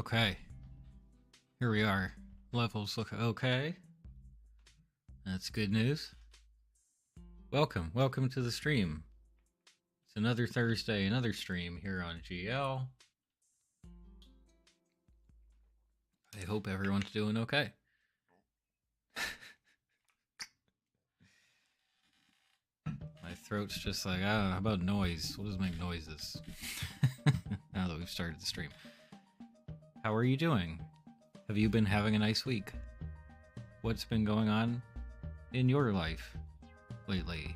Okay, here we are. Levels look okay. That's good news. Welcome to the stream. It's another Thursday, another stream here on GL. I hope everyone's doing okay. My throat's just like, how about noise? What does make noises? Now that we've started the stream. How are you doing? Have you been having a nice week? What's been going on in your life lately?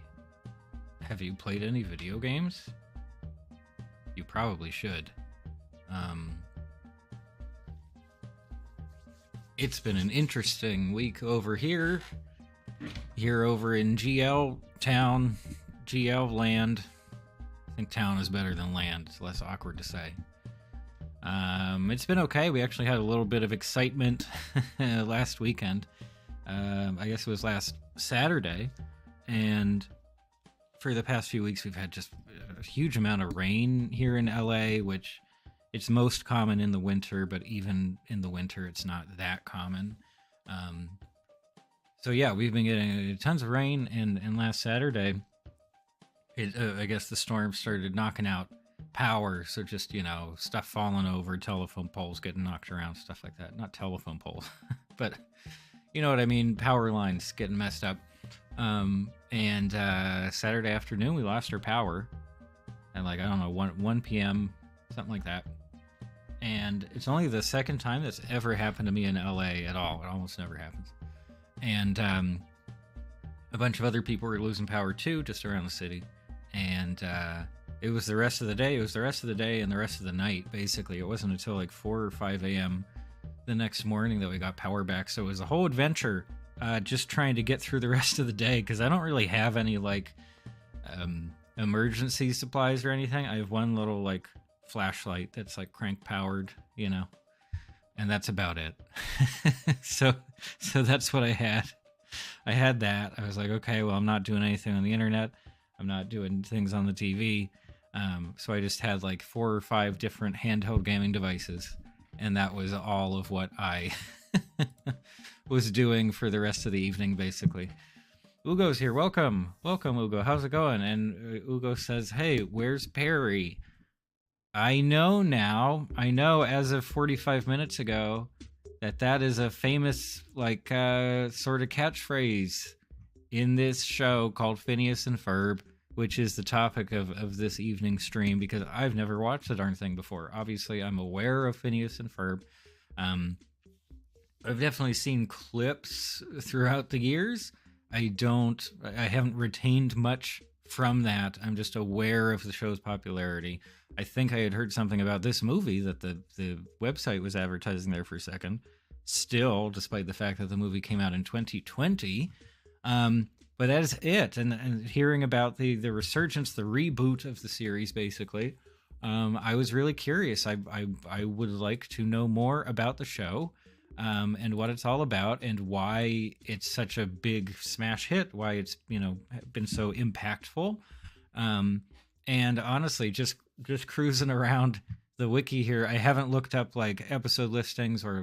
Have you played any video games? You probably should. It's been an interesting week over here. Here over in GL town, GL land. I think town is better than land. It's less awkward to say. It's been okay. We actually had a little bit of excitement last weekend. I guess it was last Saturday. And for the past few weeks, we've had just a huge amount of rain here in LA, which it's most common in the winter, but even in the winter, it's not that common. So yeah, we've been getting tons of rain, and last Saturday, I guess the storm started knocking out power. So just, stuff falling over, telephone poles getting knocked around, stuff like that. Not telephone poles, but you know what I mean? Power lines getting messed up. And Saturday afternoon, we lost our power at 1 p.m., something like that. And it's only the second time that's ever happened to me in LA at all. It almost never happens. And a bunch of other people were losing power too, just around the city. And it was the rest of the day. It was the rest of the day and the rest of the night, basically. It wasn't until 4 or 5 a.m. the next morning that we got power back. So it was a whole adventure just trying to get through the rest of the day, because I don't really have any emergency supplies or anything. I have one little flashlight that's crank powered, and that's about it. so that's what I had. I had that. I was like, okay, well, I'm not doing anything on the internet. I'm not doing things on the TV. So I just had 4 or 5 different handheld gaming devices, and that was all of what I was doing for the rest of the evening, basically. Ugo's here. Welcome, Ugo. How's it going? And Ugo says, hey, where's Perry? I know now. I know as of 45 minutes ago that is a famous sort of catchphrase in this show called Phineas and Ferb, which is the topic of this evening stream, because I've never watched the darn thing before. Obviously, I'm aware of Phineas and Ferb. I've definitely seen clips throughout the years. I haven't retained much from that. I'm just aware of the show's popularity. I think I had heard something about this movie that the website was advertising there for a second. Still, despite the fact that the movie came out in 2020. But that is it. And hearing about the resurgence, the reboot of the series, basically, I was really curious. I would like to know more about the show, and what it's all about, and why it's such a big smash hit, why it's been so impactful. And honestly, just cruising around the wiki here, I haven't looked up episode listings or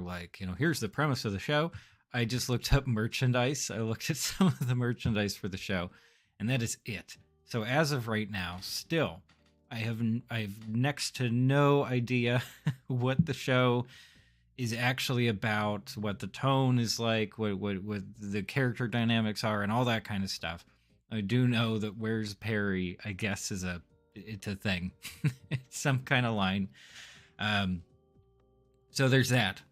here's the premise of the show. I just looked up merchandise. I looked at some of the merchandise for the show, and that is it. So as of right now, still, I have next to no idea what the show is actually about, what the tone is like, what the character dynamics are, and all that kind of stuff. I do know that Where's Perry, I guess, it's a thing. It's some kind of line. So there's that.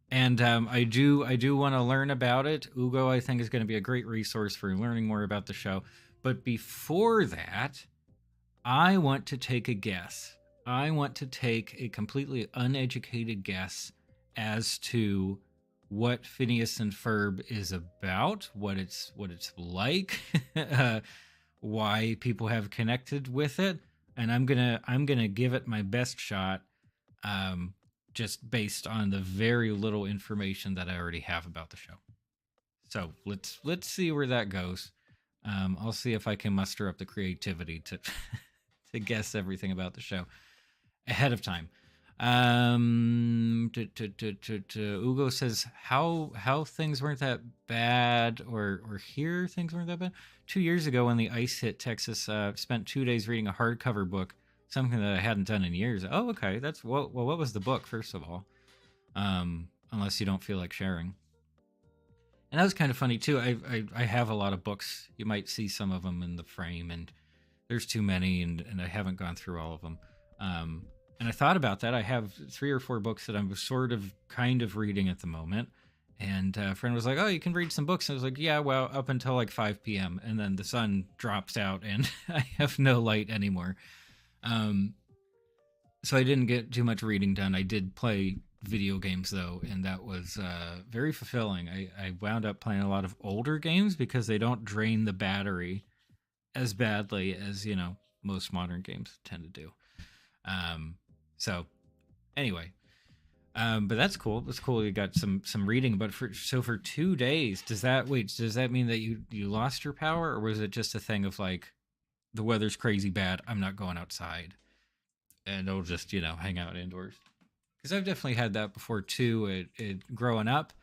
And I do want to learn about it. Ugo, I think, is going to be a great resource for learning more about the show. But before that, I want to take a guess. I want to take a completely uneducated guess as to what Phineas and Ferb is about, what it's like, why people have connected with it, and I'm gonna give it my best shot, just based on the very little information that I already have about the show. So let's see where that goes. I'll see if I can muster up the creativity to to guess everything about the show ahead of time. Ugo says how things weren't that bad, or here things weren't that bad. 2 years ago, when the ice hit Texas, spent 2 days reading a hardcover book, something that I hadn't done in years. Oh, okay, that's well. What was the book, first of all? Unless you don't feel like sharing. And that was kind of funny too. I have a lot of books. You might see some of them in the frame, and there's too many, and I haven't gone through all of them. And I thought about that. I have 3 or 4 books that I'm sort of kind of reading at the moment. And a friend was like, "Oh, you can read some books." And I was like, "Yeah, well, up until like 5 p.m. And then the sun drops out and I have no light anymore." Um, so I didn't get too much reading done. I did play video games though, and that was very fulfilling. I wound up playing a lot of older games because they don't drain the battery as badly as, most modern games tend to do. So anyway, but that's cool. That's cool. You got some reading, but for 2 days, does that mean that you lost your power, or was it just a thing of like, the weather's crazy bad, I'm not going outside, and I'll just hang out indoors? Because I've definitely had that before too. It growing up,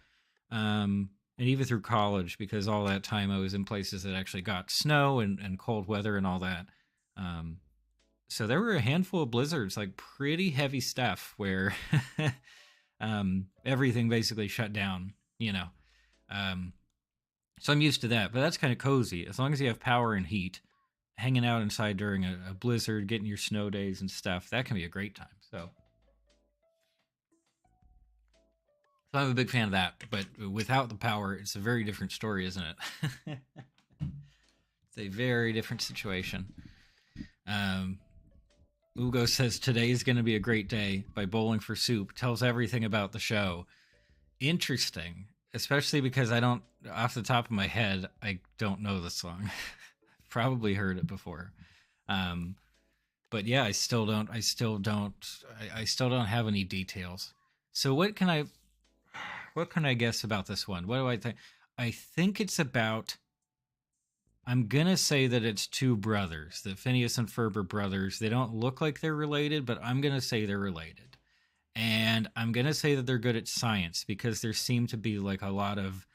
and even through college, because all that time I was in places that actually got snow and cold weather and all that. So there were a handful of blizzards, like pretty heavy stuff, where everything basically shut down. So I'm used to that, but that's kind of cozy. As long as you have power and heat, hanging out inside during a blizzard, getting your snow days and stuff, that can be a great time. So I'm a big fan of that, but without the power, it's a very different story, isn't it? It's a very different situation. Ugo says today is going to be a great day by Bowling for Soup. Tells everything about the show. Interesting, especially because I don't, off the top of my head, I don't know the song. Probably heard it before. But yeah, I still don't have any details. So what can I guess about this one? What do I think? I think it's about, I'm going to say that it's 2 brothers, the Phineas and Ferb are brothers. They don't look like they're related, but I'm going to say they're related. And I'm going to say that they're good at science, because there seem to be like a lot of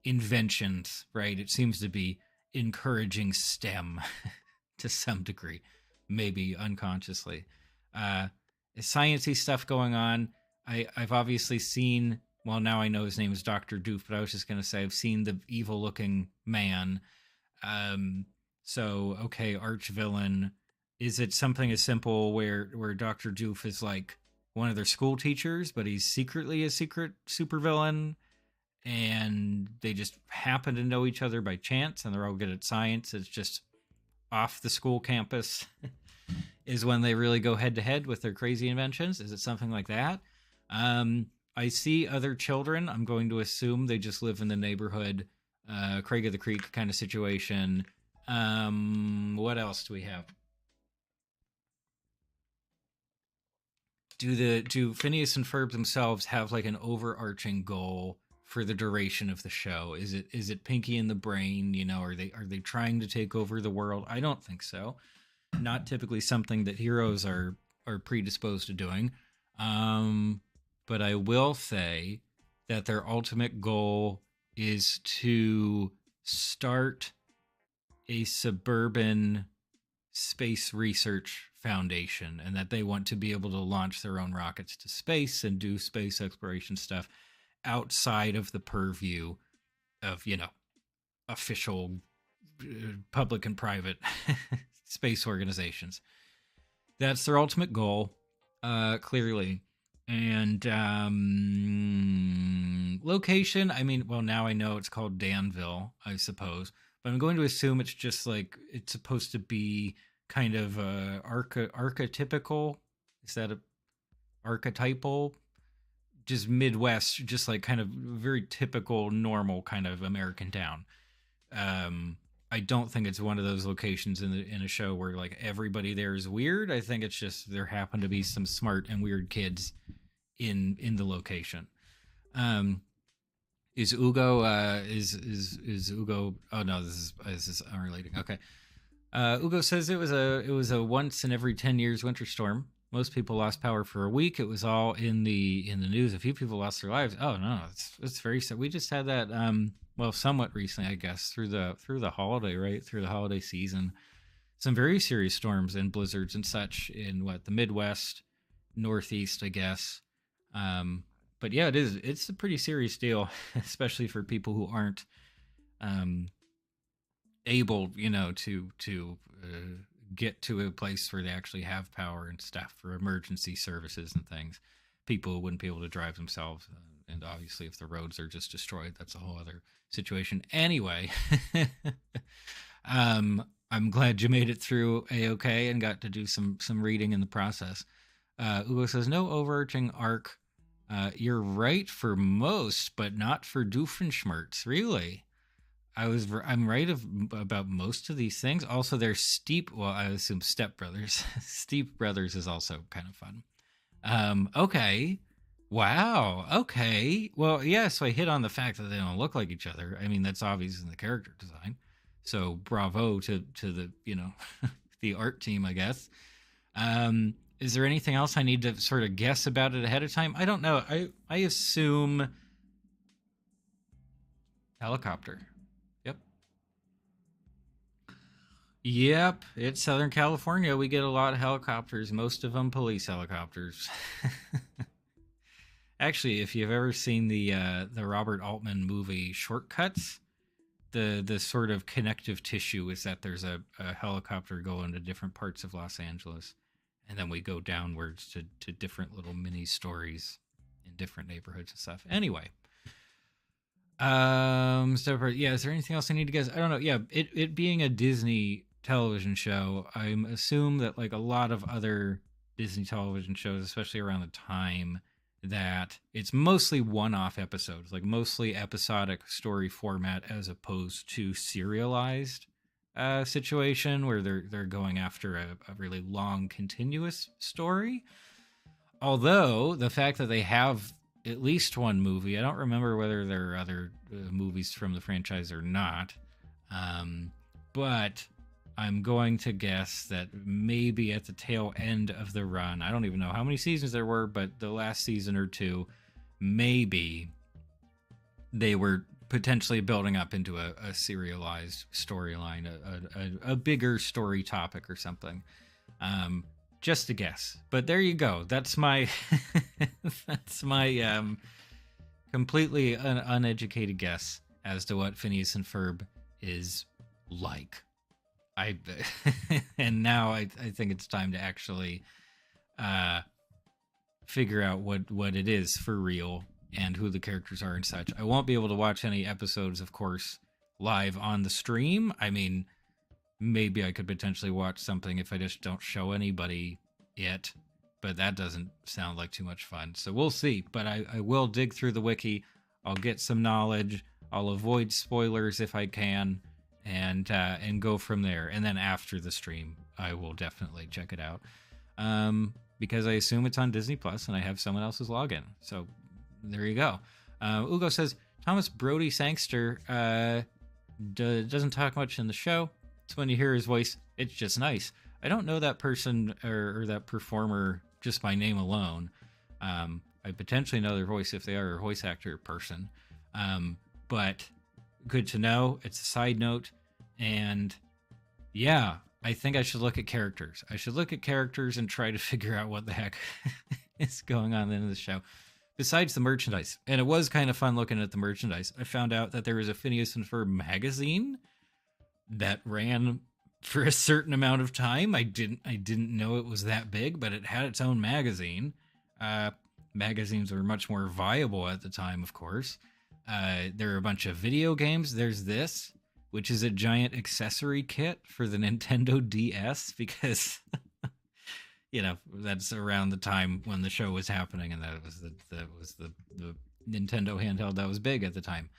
inventions, right? It seems to be encouraging STEM to some degree, maybe unconsciously. Sciencey stuff going on. I've obviously seen, well, now I know his name is Dr. Doof, but I was just going to say I've seen the evil looking man. So, okay, arch villain. Is it something as simple where Dr. Doof is like one of their school teachers, but he's secretly a secret supervillain, and they just happen to know each other by chance, and they're all good at science? It's just off the school campus is when they really go head to head with their crazy inventions. Is it something like that? I see other children. I'm going to assume they just live in the neighborhood, Craig of the Creek kind of situation. What else do we have? Do Phineas and Ferb themselves have like an overarching goal for the duration of the show? Is it Pinky and the Brain? Are they trying to take over the world? I don't think so. Not typically something that heroes are predisposed to doing. But I will say that their ultimate goal is to start a suburban space research foundation, and that they want to be able to launch their own rockets to space and do space exploration stuff outside of the purview of, official public and private space organizations. That's their ultimate goal, clearly. And location, I mean, well, now I know it's called Danville, I suppose, but I'm going to assume it's just like, it's supposed to be kind of archetypical. Is that a archetypal? Just Midwest, just like kind of very typical, normal kind of American town. I don't think it's one of those locations in a show where like everybody there is weird. I think it's just there happen to be some smart and weird kids in the location. Is Ugo is Ugo? Oh no, this is unrelated. Okay. Ugo says it was a once in every 10 years winter storm. most people lost power for a week. It was all in the news. A few people lost their lives. Oh no, it's very sad. We just had that somewhat recently, I guess, through the holiday, right? Through the holiday season. Some very serious storms and blizzards and such in the Midwest, Northeast, I guess. But yeah, it's a pretty serious deal, especially for people who aren't able, to get to a place where they actually have power and stuff for emergency services and things. People wouldn't be able to drive themselves, and obviously if the roads are just destroyed, that's a whole other situation. Anyway, I'm glad you made it through A-OK and got to do some reading in the process. Ugo says, no overarching arc. You're right for most, but not for Doofenshmirtz. Really? I'm right about most of these things. Also, they're steep. Well, I assume Step Brothers. Steep Brothers is also kind of fun. Okay. Wow. Okay. Well, yeah. So I hit on the fact that they don't look like each other. I mean, that's obvious in the character design. So bravo to the the art team, I guess. Is there anything else I need to sort of guess about it ahead of time? I don't know. I assume helicopter. Yep, it's Southern California. We get a lot of helicopters, most of them police helicopters. Actually, if you've ever seen the Robert Altman movie Shortcuts, the sort of connective tissue is that there's a helicopter going to different parts of Los Angeles, and then we go downwards to different little mini stories in different neighborhoods and stuff. Anyway. Yeah, is there anything else I need to guess? I don't know. Yeah, it being a Disney television show, I assume that like a lot of other Disney television shows, especially around the time, that it's mostly one-off episodes, like mostly episodic story format, as opposed to serialized situation where they're going after a really long continuous story. Although the fact that they have at least one movie, I don't remember whether there are other movies from the franchise or not, but I'm going to guess that maybe at the tail end of the run, I don't even know how many seasons there were, but the last season or two, maybe they were potentially building up into a serialized storyline, a bigger story topic or something. Just a guess, but there you go. That's my completely uneducated guess as to what Phineas and Ferb is like. And now I think it's time to actually figure out what it is for real and who the characters are and such. I won't be able to watch any episodes, of course, live on the stream. I mean, maybe I could potentially watch something if I just don't show anybody it, but that doesn't sound like too much fun. So we'll see. But I will dig through the wiki. I'll get some knowledge. I'll avoid spoilers if I can, and go from there. And then after the stream, I will definitely check it out, because I assume it's on Disney Plus, and I have someone else's login. So there you go. Ugo says Thomas Brody Sangster doesn't talk much in the show. So when you hear his voice, it's just nice. I don't know that person or that performer just by name alone. I potentially know their voice if they are a voice actor person. But good to know. It's a side note. And yeah, I think I should look at characters. I should look at characters and try to figure out what the heck is going on in the show. Besides the merchandise. And it was kind of fun looking at the merchandise. I found out that there was a Phineas and Ferb magazine that ran for a certain amount of time. I didn't know it was that big, but it had its own magazine. Magazines were much more viable at the time, of course. There are a bunch of video games. There's this, which is a giant accessory kit for the Nintendo DS, because that's around the time when the show was happening, and that was the Nintendo handheld that was big at the time.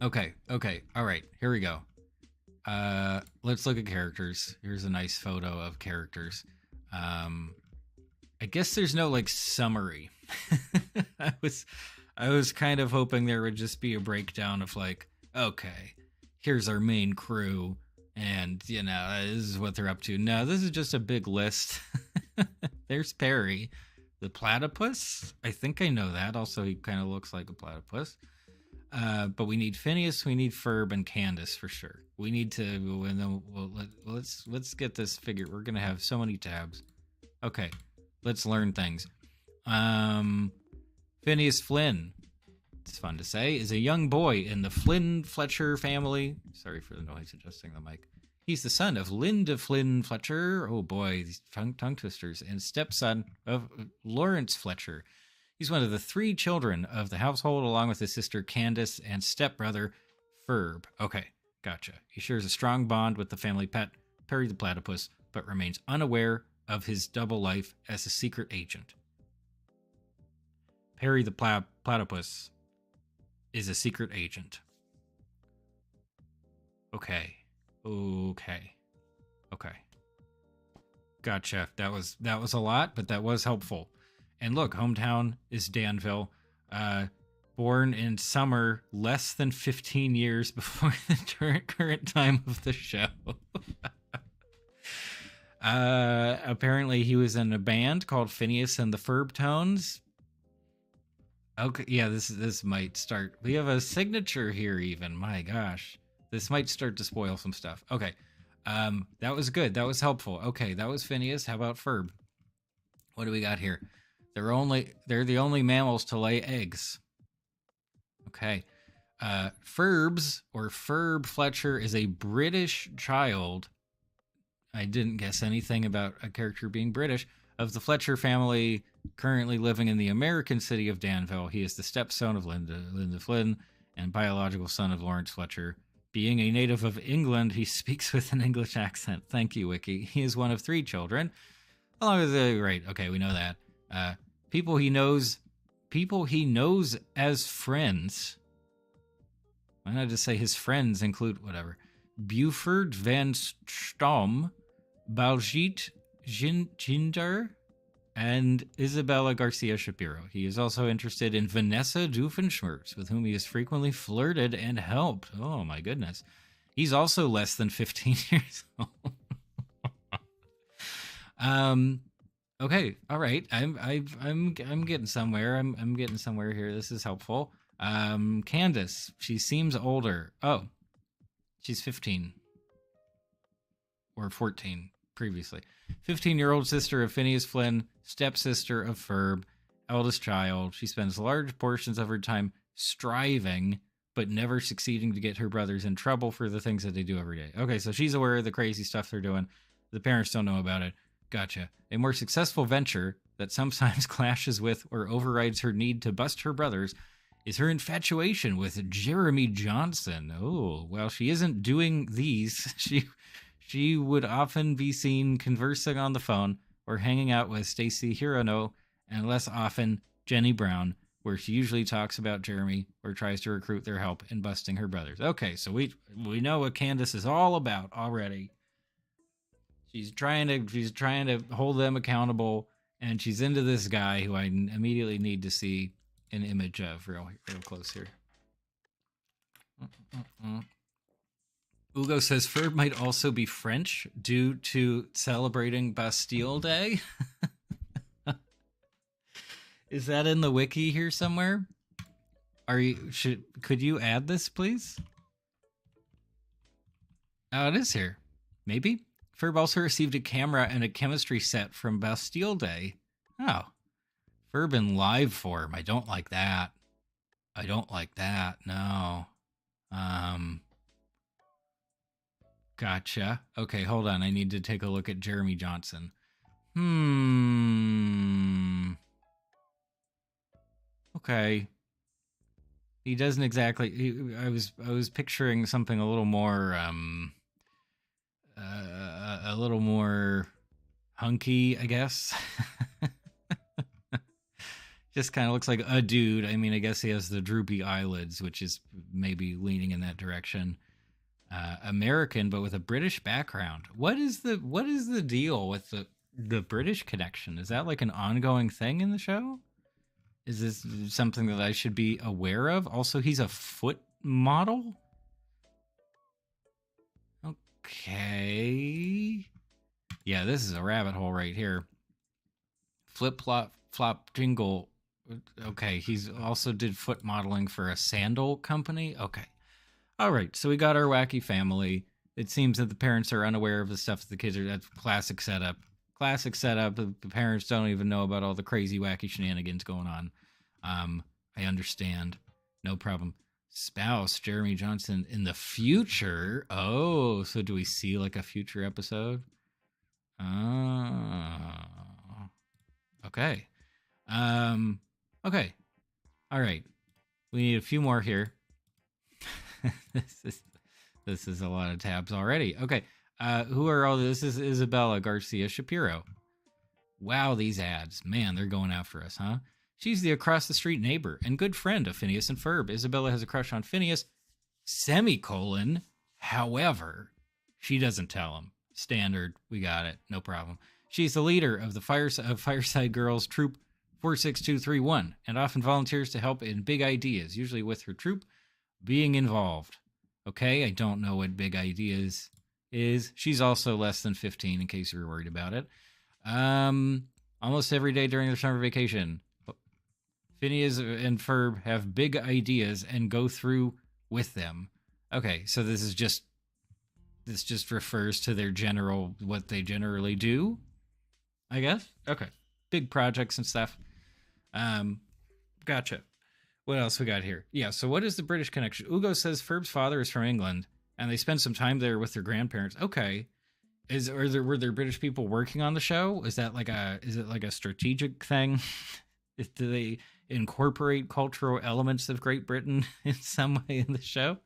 Okay, all right, here we go. Let's look at characters. Here's a nice photo of characters. I guess there's no like summary. I was kind of hoping there would just be a breakdown of like, okay, here's our main crew. And, you know, this is what they're up to. No, this is just a big list. There's Perry, the platypus. I think I know that. Also, he kind of looks like a platypus. But we need Phineas, we need Ferb, and Candace for sure. We need to. Let's get this figured. We're gonna have so many tabs. Okay, let's learn things. Phineas Flynn. It's fun to say, is a young boy in the Flynn Fletcher family. Sorry for the noise, adjusting the mic. He's the son of Linda Flynn Fletcher. Oh boy, these tongue twisters. And stepson of Lawrence Fletcher. He's one of the 3 children of the household, along with his sister Candace and stepbrother Ferb. Okay, gotcha. He shares a strong bond with the family pet, Perry the platypus, but remains unaware of his double life as a secret agent. Perry the platypus is a secret agent. Okay. Gotcha. That was a lot, but that was helpful. And look, hometown is Danville. Born in summer, less than 15 years before the current time of the show. Apparently he was in a band called Phineas and the Ferb Tones. Okay, yeah, this might start. We have a signature here even. My gosh. This might start to spoil some stuff. Okay. That was good. That was helpful. Okay, that was Phineas. How about Ferb? What do we got here? They're the only mammals to lay eggs. Okay. Ferb Fletcher is a British child. I didn't guess anything about a character being British. Of the Fletcher family currently living in the American city of Danville. He is the stepson of Linda Flynn and biological son of Lawrence Fletcher. Being a native of England, he speaks with an English accent. Thank you, Wiki. He is one of 3 children. Along with right, okay, we know that. People he knows as friends. Why not just say his friends include whatever? Buford van Stom, Baljeet Ginder, and Isabella Garcia Shapiro. He is also interested in Vanessa Doofenshmirtz, with whom he has frequently flirted and helped. Oh my goodness. He's also less than 15 years old. Okay, all right. I'm getting somewhere. I'm getting somewhere here. This is helpful. Candace, she seems older. Oh, she's 15 or 14 previously. 15-year-old sister of Phineas Flynn, stepsister of Ferb, eldest child. She spends large portions of her time striving, but never succeeding to get her brothers in trouble for the things that they do every day. Okay, so she's aware of the crazy stuff they're doing. The parents don't know about it. Gotcha. A more successful venture that sometimes clashes with or overrides her need to bust her brothers is her infatuation with Jeremy Johnson. Oh, well, she isn't doing these. She would often be seen conversing on the phone or hanging out with Stacey Hirono, and less often Jenny Brown, where she usually talks about Jeremy or tries to recruit their help in busting her brothers. Okay, so we know what Candace is all about already. She's trying to hold them accountable, and she's into this guy who I immediately need to see an image of real close here. Ugo says Ferb might also be French due to celebrating Bastille Day. Is that in the wiki here somewhere? Could you add this, please? Oh, it is here. Maybe. Ferb also received a camera and a chemistry set from Bastille Day. Oh. Ferb in live form. I don't like that. No. Gotcha. Okay, hold on. I need to take a look at Jeremy Johnson. Okay. He doesn't exactly. I was picturing something a little more hunky, I guess. Just kind of looks like a dude. I mean, I guess he has the droopy eyelids, which is maybe leaning in that direction. American, but with a British background. What is the deal with the British connection? Is that like an ongoing thing in the show? Is this something that I should be aware of? Also, he's a foot model? Okay. Yeah, this is a rabbit hole right here. Flip flop flop jingle. Okay, he's also did foot modeling for a sandal company. Okay. All right, so we got our wacky family. It seems that the parents are unaware of the stuff that the kids are. That's classic setup. Classic setup. The parents don't even know about all the crazy, wacky shenanigans going on. I understand. No problem. Spouse Jeremy Johnson in the future. Oh, so do we see like a future episode? Oh, okay. Okay. All right. We need a few more here. this is a lot of tabs already. Okay. Who are all this? Is Isabella Garcia Shapiro. Wow, these ads. Man, they're going after us, huh? She's the across the street neighbor and good friend of Phineas and Ferb. Isabella has a crush on Phineas, semicolon. However, she doesn't tell him. Standard. We got it. No problem. She's the leader of the Fireside Girls Troop 46231 and often volunteers to help in big ideas, usually with her troop being involved. Okay, I don't know what big ideas is. She's also less than 15 in case you were worried about it. Almost every day during their summer vacation, Phineas and Ferb have big ideas and go through with them. Okay, so this just refers to their general, what they generally do, I guess. Okay, big projects and stuff. Gotcha. What else we got here? Yeah, so what is the British connection? Ugo says Ferb's father is from England, and they spend some time there with their grandparents. Okay. Were there British people working on the show? Is it like a strategic thing? Do they incorporate cultural elements of Great Britain in some way in the show?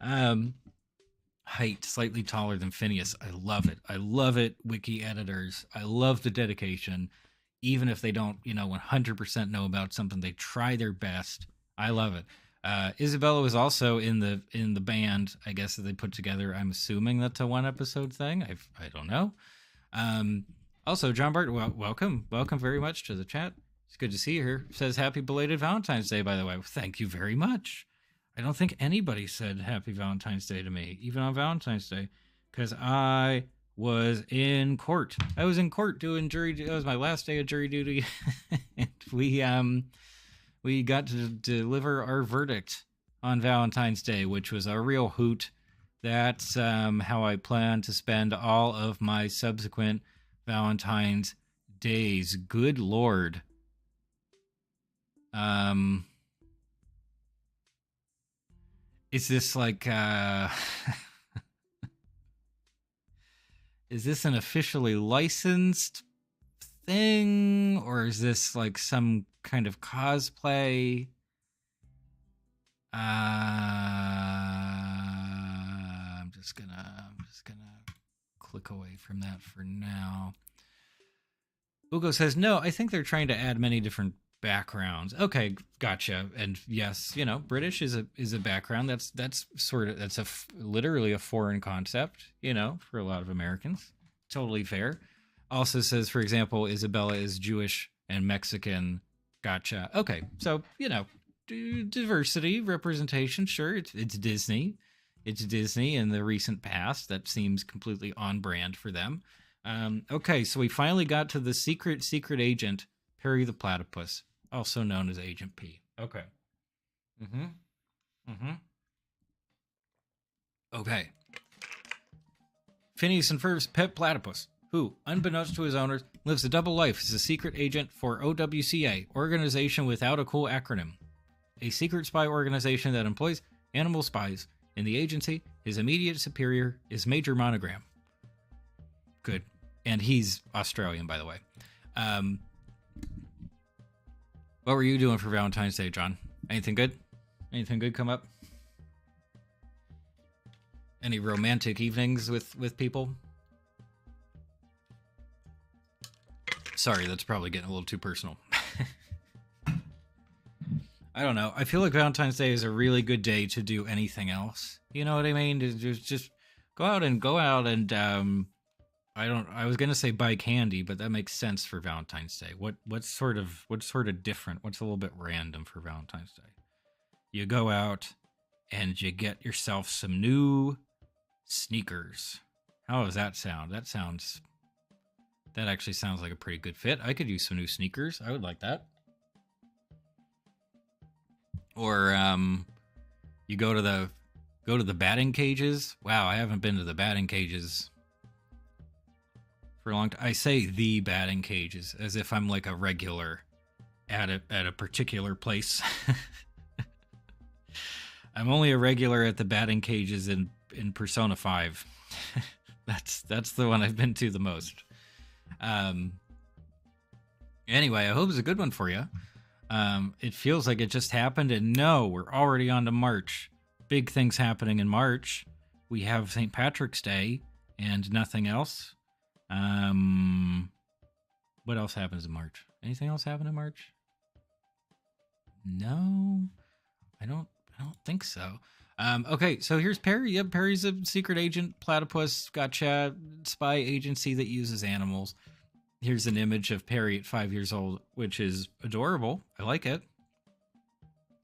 Height, slightly taller than Phineas. I love it. I love it, wiki editors. I love the dedication. Even if they don't, 100% know about something, they try their best. I love it. Isabella was also in the band, I guess, that they put together. I'm assuming that's a one episode thing. I don't know. Also, John Bart, welcome very much to the chat. It's good to see you here. Says happy belated Valentine's Day, by the way. Thank you very much. I don't think anybody said happy Valentine's Day to me, even on Valentine's Day, because I was in court. I was in court doing jury. It was my last day of jury duty. And we got to deliver our verdict on Valentine's Day, which was a real hoot. That's how I plan to spend all of my subsequent Valentine's days. Good Lord. Is this like is this an officially licensed thing, or is this like some kind of cosplay? I'm just gonna click away from that for now. Ugo says no. I think they're trying to add many different backgrounds. Okay, gotcha. And yes, British is a background. That's literally a foreign concept, for a lot of Americans. Totally fair. Also says, for example, Isabella is Jewish and Mexican. Gotcha. Okay, so diversity, representation. Sure, it's Disney. It's Disney in the recent past. That seems completely on brand for them. Okay, so we finally got to the secret agent, Perry the Platypus, also known as Agent P. Okay. Okay. Phineas and Ferb's pet platypus, who, unbeknownst to his owners, lives a double life as a secret agent for OWCA, Organization Without a Cool Acronym. A secret spy organization that employs animal spies. In the agency, his immediate superior is Major Monogram. Good. And he's Australian, by the way. What were you doing for Valentine's Day, John? Anything good? Anything good come up? Any romantic evenings with people? Sorry, that's probably getting a little too personal. I don't know. I feel like Valentine's Day is a really good day to do anything else. You know what I mean? To just go out and I was gonna say buy candy, but that makes sense for Valentine's Day. What's sort of different? What's a little bit random for Valentine's Day? You go out and you get yourself some new sneakers. How does that sound? That actually sounds like a pretty good fit. I could use some new sneakers. I would like that. Or you go to the batting cages. Wow, I haven't been to the batting cages for a long time. I say the batting cages as if I'm like a regular at a particular place. I'm only a regular at the batting cages in Persona 5. That's the one I've been to the most. Anyway, I hope it's a good one for you. It feels like it just happened, and no, we're already on to March. Big things happening in March. We have St. Patrick's Day and nothing else. What else happens in March? Anything else happen in March? No, I don't think so. Okay, so here's Perry. Yep, Perry's a secret agent, platypus, gotcha, spy agency that uses animals. Here's an image of Perry at 5 years old, which is adorable. I like it.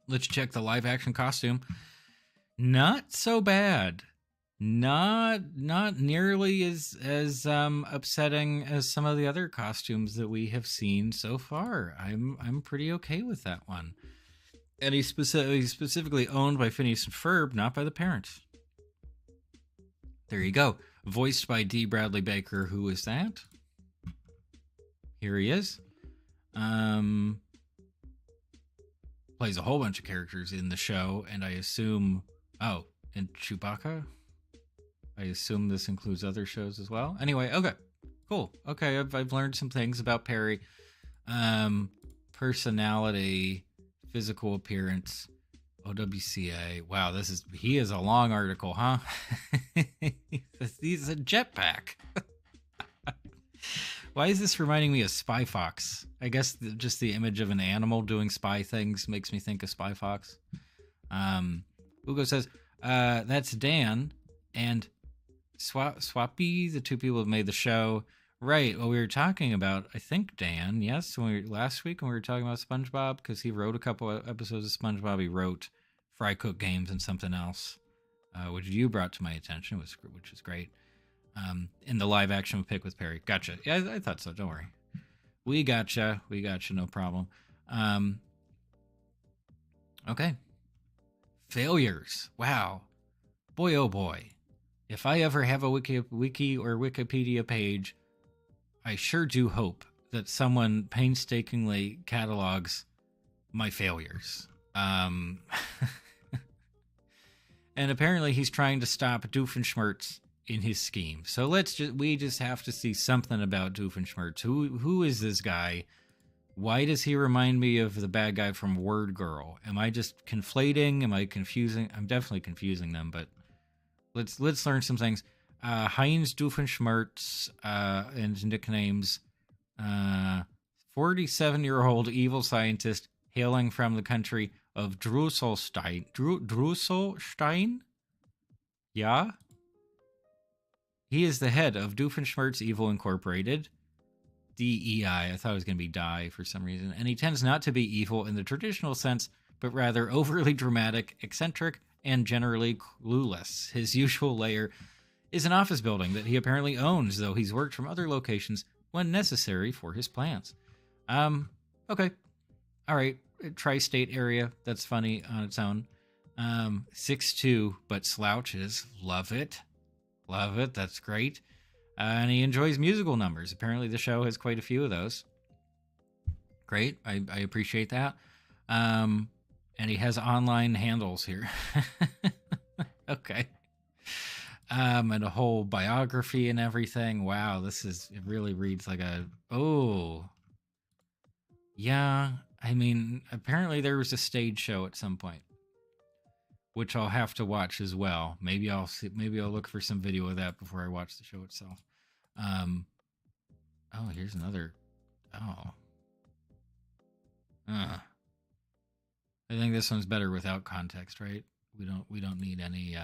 Let's check the live action costume. Not so bad. Not nearly as upsetting as some of the other costumes that we have seen so far. I'm pretty okay with that one. And he's specifically owned by Phineas and Ferb, not by the parents. There you go. Voiced by D. Bradley Baker. Who is that? Here he is. Plays a whole bunch of characters in the show, and I assume... Oh, and Chewbacca? I assume this includes other shows as well. Anyway, okay. Cool. Okay, I've learned some things about Perry. Personality... Physical appearance, OWCA. Wow, he is a long article, huh? He's a jetpack. Why is this reminding me of Spy Fox? I guess just the image of an animal doing spy things makes me think of Spy Fox. Ugo says, that's Dan and Swappy, the two people who made the show. Right. Well, we were talking about, I think, Dan, yes, last week when we were talking about SpongeBob, because he wrote a couple of episodes of SpongeBob. He wrote Fry Cook Games and something else, which you brought to my attention, which is great. In the live action pick with Perry. Gotcha. Yeah, I thought so. Don't worry. We gotcha. No problem. Okay. Failures. Wow. Boy, oh boy. If I ever have a wiki or Wikipedia page, I sure do hope that someone painstakingly catalogs my failures. And apparently he's trying to stop Doofenshmirtz in his scheme. So we just have to see something about Doofenshmirtz. Who is this guy? Why does he remind me of the bad guy from Word Girl? Am I just conflating? Am I confusing? I'm definitely confusing them, but let's learn some things. Heinz Doofenshmirtz and nicknames. 47-year-old evil scientist hailing from the country of Drusselstein. Drusselstein? Yeah? He is the head of Doofenshmirtz Evil Incorporated. DEI. I thought it was going to be die for some reason. And he tends not to be evil in the traditional sense, but rather overly dramatic, eccentric, and generally clueless. His usual lair is an office building that he apparently owns, though he's worked from other locations when necessary for his plans. Okay. All right. Tri-state area. That's funny on its own. 6'2", but slouches. Love it. That's great. And he enjoys musical numbers. Apparently the show has quite a few of those. Great. I appreciate that. And he has online handles here. Okay. And a whole biography and everything. Wow, it really reads like yeah, I mean, apparently there was a stage show at some point, which I'll have to watch as well. Maybe I'll look for some video of that before I watch the show itself. Here's another. I think this one's better without context, right? We don't need any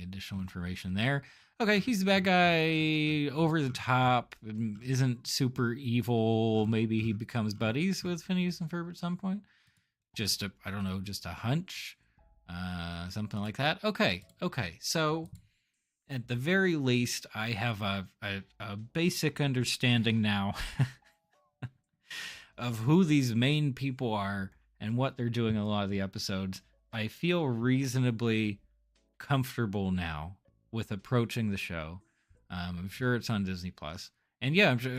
additional information there. Okay, he's the bad guy, over the top, isn't super evil. Maybe he becomes buddies with Phineas and Ferb at some point. Just a hunch. Something like that. Okay. So at the very least, I have a basic understanding now of who these main people are and what they're doing in a lot of the episodes. I feel reasonably comfortable now with approaching the show. I'm sure it's on Disney Plus, and yeah, I'm sure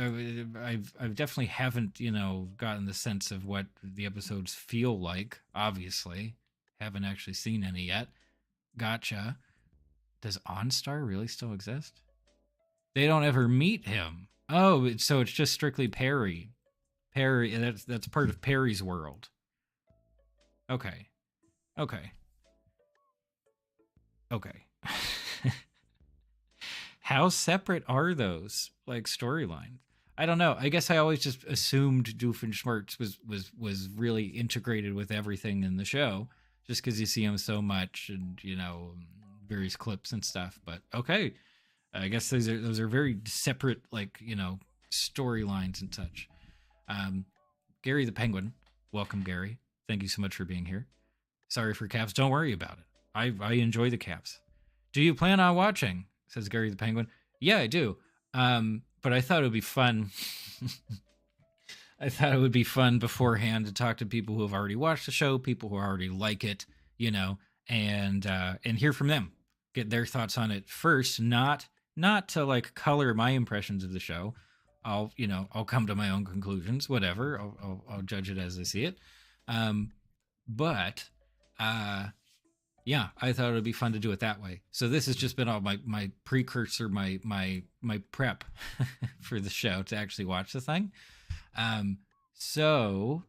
I've definitely haven't gotten the sense of what the episodes feel like. Obviously, haven't actually seen any yet. Gotcha. Does OnStar really still exist? They don't ever meet him. Oh, so it's just strictly Perry. Perry, that's part of Perry's world. Okay. Okay. Okay. How separate are those like storylines? I don't know. I guess I always just assumed Doofenshmirtz was really integrated with everything in the show, just because you see him so much and various clips and stuff. But okay, I guess those are very separate, like storylines and such. Gary the Penguin, welcome, Gary. Thank you so much for being here. Sorry for Caps. Don't worry about it. I enjoy the Caps. Do you plan on watching? Says Gary the Penguin. Yeah, I do. But I thought it would be fun. I thought it would be fun beforehand to talk to people who have already watched the show, people who already like it, and hear from them, get their thoughts on it first. Not to like color my impressions of the show. I'll come to my own conclusions. Whatever. I'll judge it as I see it. But yeah, I thought it would be fun to do it that way. So this has just been all my precursor, my prep for the show to actually watch the thing. So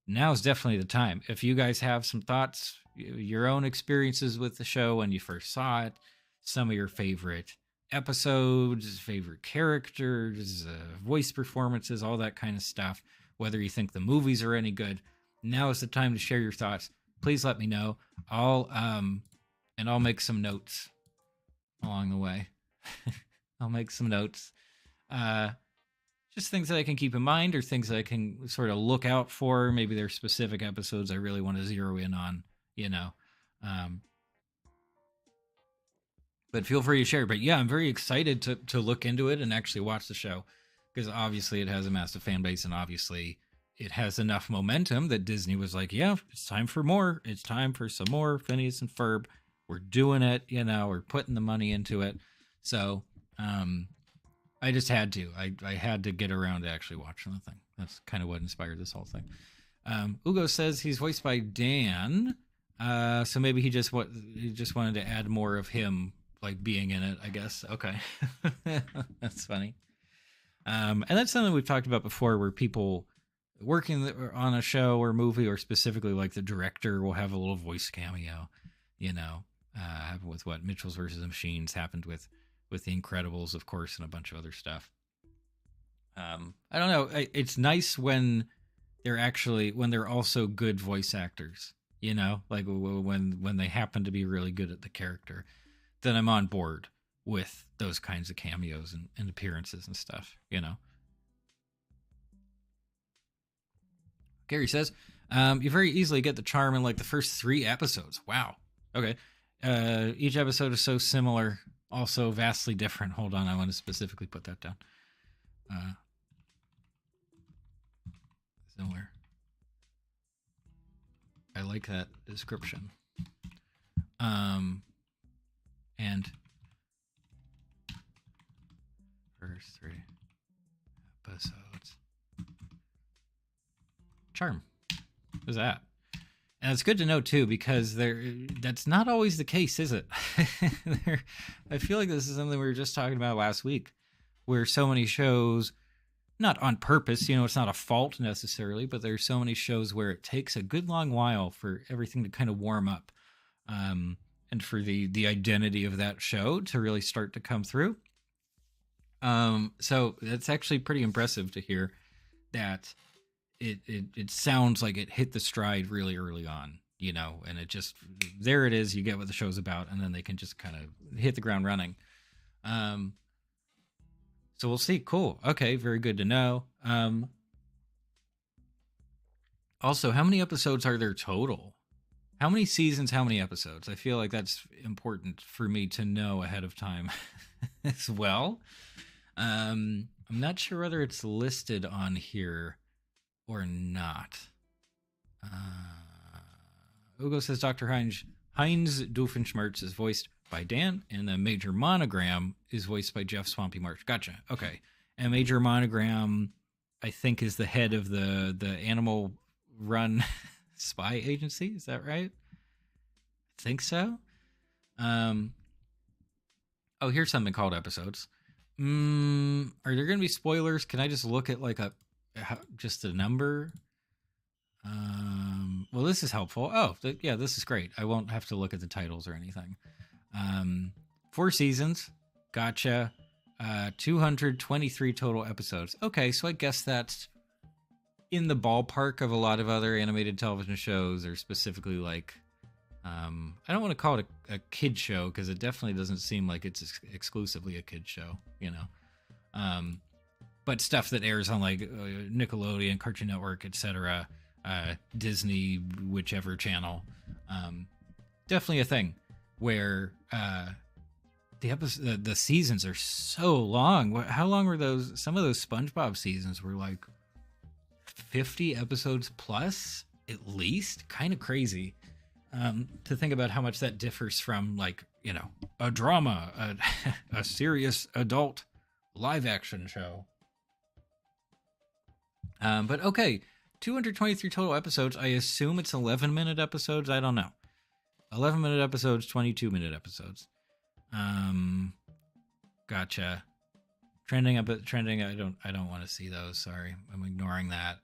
now's definitely the time. If you guys have some thoughts, your own experiences with the show when you first saw it, some of your favorite episodes, favorite characters, voice performances, all that kind of stuff, whether you think the movies are any good, now is the time to share your thoughts. Please let me know. I'll make some notes along the way. I'll make some notes. Just things that I can keep in mind or things that I can sort of look out for. Maybe there's specific episodes I really want to zero in on, but feel free to share. But yeah, I'm very excited to look into it and actually watch the show, because obviously it has a massive fan base, and obviously it has enough momentum that Disney was like, yeah, it's time for more. It's time for some more Phineas and Ferb. We're doing it, we're putting the money into it. So I just had to. I had to get around to actually watching the thing. That's kind of what inspired this whole thing. Ugo says he's voiced by Dan. So maybe he just wanted to add more of him, like being in it, I guess. Okay. That's funny. And that's something we've talked about before, where people working on a show or movie, or specifically like the director, will have a little voice cameo, happened with what Mitchell's versus the Machines, happened with the Incredibles, of course, and a bunch of other stuff. I don't know. It's nice when they're also good voice actors, like when they happen to be really good at the character, then I'm on board with those kinds of cameos and appearances and stuff, Gary says, you very easily get the charm in like the first 3 episodes. Wow. Okay. Each episode is so similar, also vastly different. Hold on, I want to specifically put that down. Similar. I like that description. And first 3 episodes. Charm. What's that? And it's good to know too, because that's not always the case, is it? I feel like this is something we were just talking about last week, where so many shows, not on purpose, it's not a fault necessarily, but there's so many shows where it takes a good long while for everything to kind of warm up, and for the identity of that show to really start to come through. So that's actually pretty impressive to hear that it sounds like it hit the stride really early on, and it just, there it is, you get what the show's about, and then they can just kind of hit the ground running. So we'll see. Cool. Okay. Very good to know. Also, how many episodes are there total? How many seasons, how many episodes? I feel like that's important for me to know ahead of time as well. I'm not sure whether it's listed on here or not. Ugo says Dr. Heinz Doofenshmirtz is voiced by Dan, and the Major Monogram is voiced by Jeff Swampy March. Gotcha. Okay. And Major Monogram, I think, is the head of the animal run spy agency. Is that right? I think so. Oh, here's something called episodes. Are there going to be spoilers? Can I just look at like just a number? Well, this is helpful. Oh, yeah, this is great. I won't have to look at the titles or anything. 4 seasons. Gotcha. 223 total episodes. Okay, so I guess that's in the ballpark of a lot of other animated television shows, or specifically like, I don't want to call it a kid show because it definitely doesn't seem like it's exclusively a kid show, you know. But stuff that airs on like Nickelodeon, Cartoon Network, etc., Disney, whichever channel. Definitely a thing where the seasons are so long. How long were those? Some of those SpongeBob seasons were like 50 episodes plus, at least. Kind of crazy to think about how much that differs from, like, you know, a drama, a serious adult live action show. But okay, 223 total episodes. I assume it's 11-minute episodes. I don't know. 11-minute episodes, 22-minute episodes. Gotcha. Trending. I don't want to see those. Sorry, I'm ignoring that.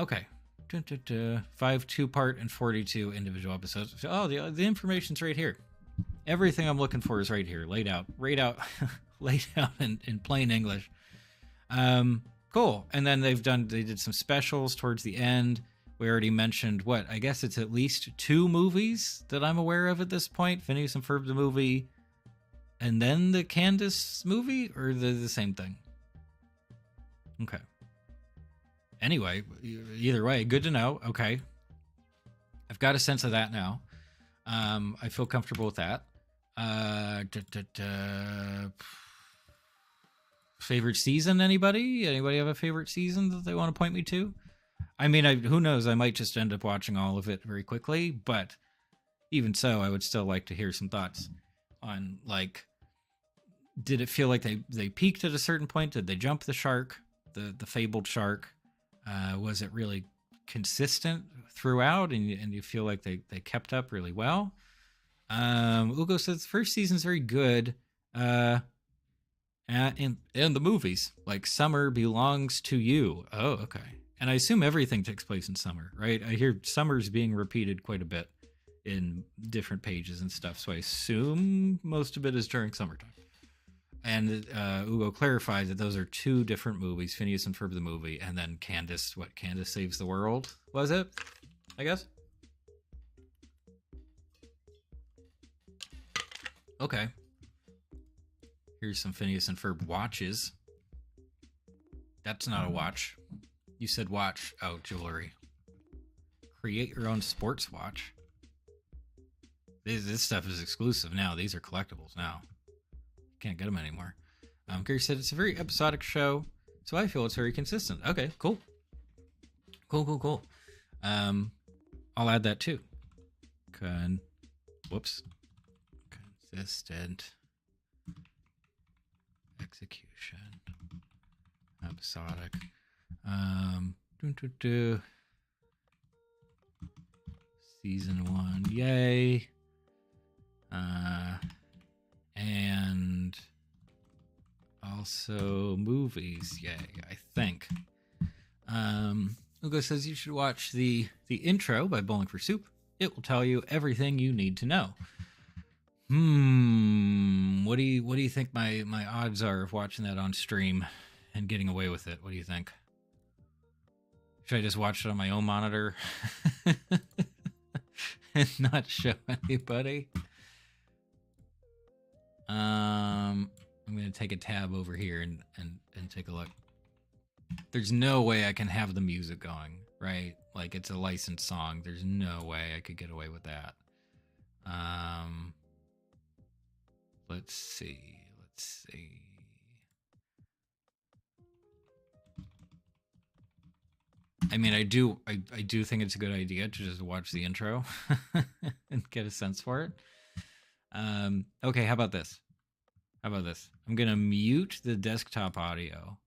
Okay. 5 2-part and 42 individual episodes. Oh, the information's right here. Everything I'm looking for is right here, laid out in plain English. Cool. And then they did some specials towards the end. We already mentioned I guess it's at least 2 movies that I'm aware of at this point. Phineas and Ferb the movie, and then the Candace movie, or the same thing? Okay. Anyway, either way, good to know. Okay. I've got a sense of that now. I feel comfortable with that. Favorite season, anybody? Anybody have a favorite season that they want to point me to? I mean, who knows? I might just end up watching all of it very quickly, but even so, I would still like to hear some thoughts on, like, did it feel like they peaked at a certain point? Did they jump the shark, the fabled shark? Was it really consistent throughout, and you feel like they kept up really well? Ugo says the first season's very good. And the movies, like Summer Belongs to You. Oh, okay. And I assume everything takes place in summer, right? I hear summer's being repeated quite a bit in different pages and stuff, so I assume most of it is during summertime. And Ugo clarifies that those are 2 different movies, Phineas and Ferb the movie, and then Candace Saves the World, was it? I guess? Okay. Here's some Phineas and Ferb watches. That's not a watch. You said watch. Oh, jewelry. Create your own sports watch. This stuff is exclusive now. These are collectibles now. Can't get them anymore. Gary said it's a very episodic show, so I feel it's very consistent. Okay, cool. Cool. I'll add that too. Consistent execution. Episodic. Season 1, yay. And also movies, yay, I think. Ugo says you should watch the intro by Bowling for Soup. It will tell you everything you need to know. What do you think my odds are of watching that on stream and getting away with it? What do you think? Should I just watch it on my own monitor and not show anybody? I'm gonna take a tab over here and take a look. There's no way I can have the music going. right? Like it's a licensed song. There's no way I could get away with that. Let's see. Let's see. I mean, I do think it's a good idea to just watch the intro and get a sense for it. Okay, how about this? I'm gonna mute the desktop audio,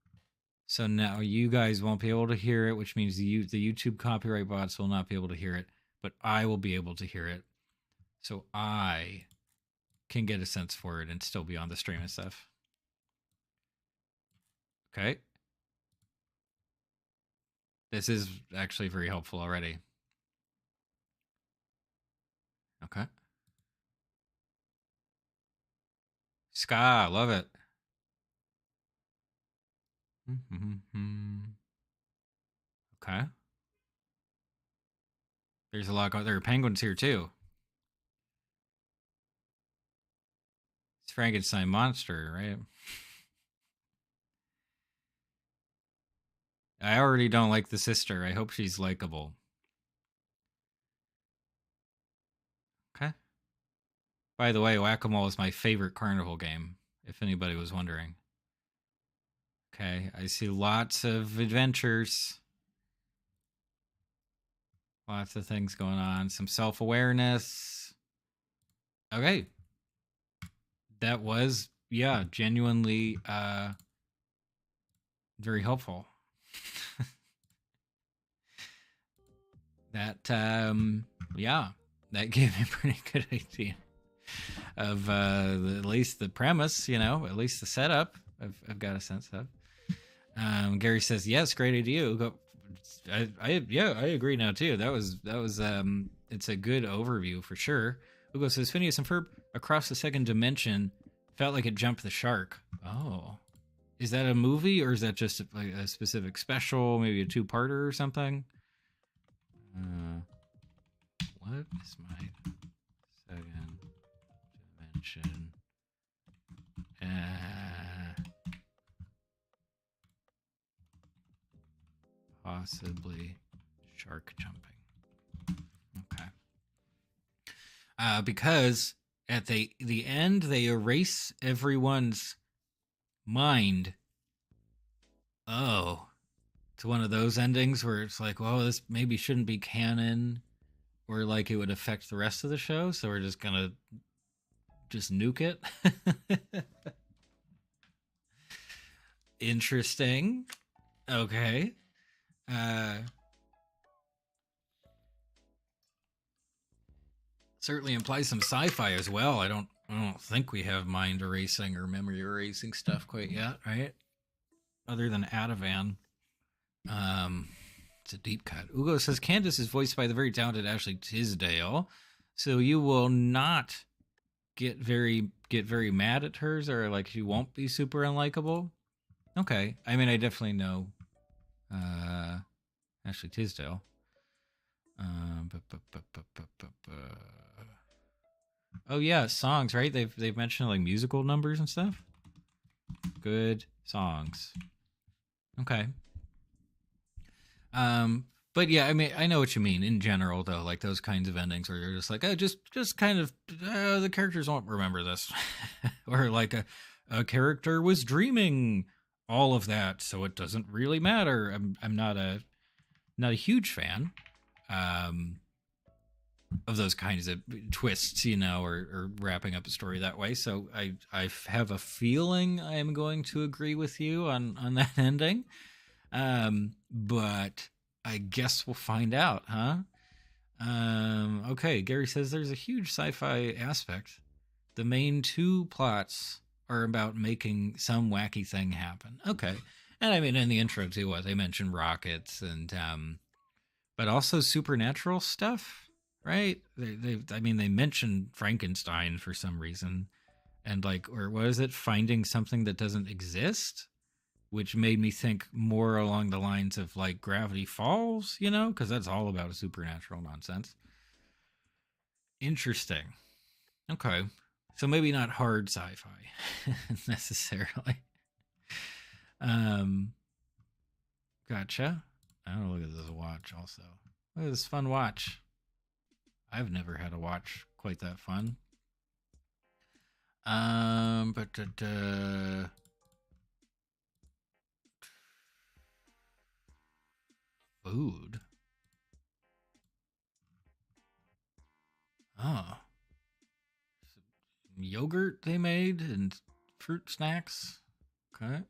so now you guys won't be able to hear it, which means the YouTube copyright bots will not be able to hear it, but I will be able to hear it, so I can get a sense for it and still be on the stream and stuff. Okay. This is actually very helpful already. Okay. Ska, love it. Okay. There's a lot going. There are penguins here too. It's Frankenstein monster, right? I already don't like the sister. I hope she's likable. Okay. By the way, Whack-A-Mole is my favorite carnival game, if anybody was wondering. Okay, I see lots of adventures. Lots of things going on. Some self-awareness. Okay. That was, yeah, genuinely very helpful. That, yeah, that gave me a pretty good idea of at least the premise, you know, at least the setup. I've got a sense of. Gary says, yes, great idea. I agree now too. That was it's a good overview for sure. Ugo says, Phineas and Ferb across the second dimension felt like it jumped the shark. Oh, is that a movie or is that just like a specific special, maybe a two-parter or something? What is my second dimension? Possibly shark jumping. Okay. Because at the end they erase everyone's mind. Oh, it's one of those endings where it's like, well, this maybe shouldn't be canon, or like it would affect the rest of the show, so we're just gonna just nuke it. Interesting. Okay. Certainly implies some sci-fi as well. I don't think we have mind erasing or memory erasing stuff quite yet, right? Other than Ativan. It's a deep cut. Ugo says Candace is voiced by the very talented Ashley Tisdale, so you will not get very mad at hers, or like she won't be super unlikable. Okay, I mean I definitely know Ashley Tisdale. Oh yeah, songs, right? They've mentioned like musical numbers and stuff. Good songs. Okay. But yeah, I mean, I know what you mean in general, though. Like those kinds of endings where you're just like, oh, just kind of, the characters won't remember this, or like a character was dreaming all of that, so it doesn't really matter. I'm not a huge fan, of those kinds of twists, you know, or wrapping up a story that way. So I have a feeling I am going to agree with you on that ending. But I guess we'll find out, huh? Okay, Gary says there's a huge sci-fi aspect. The main two plots are about making some wacky thing happen. Okay. And I mean, in the intro too, they mentioned rockets and, but also supernatural stuff, right? I mean, they mentioned Frankenstein for some reason, and like, or what is it? Finding something that doesn't exist, which made me think more along the lines of like Gravity Falls, you know, because that's all about supernatural nonsense. Interesting. Okay. So maybe not hard sci-fi necessarily. Gotcha. I don't know, look at this watch also. Look at this fun watch. I've never had a watch quite that fun. Food. Oh. Some yogurt they made and fruit snacks. Okay.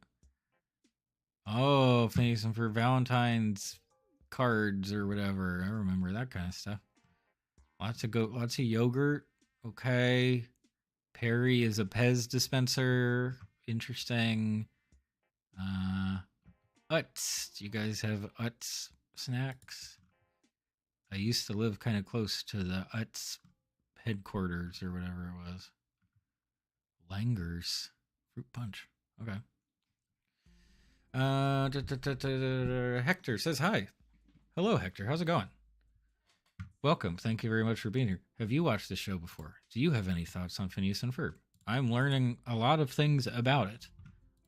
Oh, Phineas and Ferb Valentine's cards or whatever. I remember that kind of stuff. Lots of yogurt. Okay. Perry is a Pez dispenser. Interesting. Utz. Do you guys have Utz snacks? I used to live kind of close to the Utz headquarters or whatever it was. Langer's fruit punch. Okay. Hector says hi. Hello, Hector. How's it going? Welcome. Thank you very much for being here. Have you watched this show before? Do you have any thoughts on Phineas and Ferb? I'm learning a lot of things about it.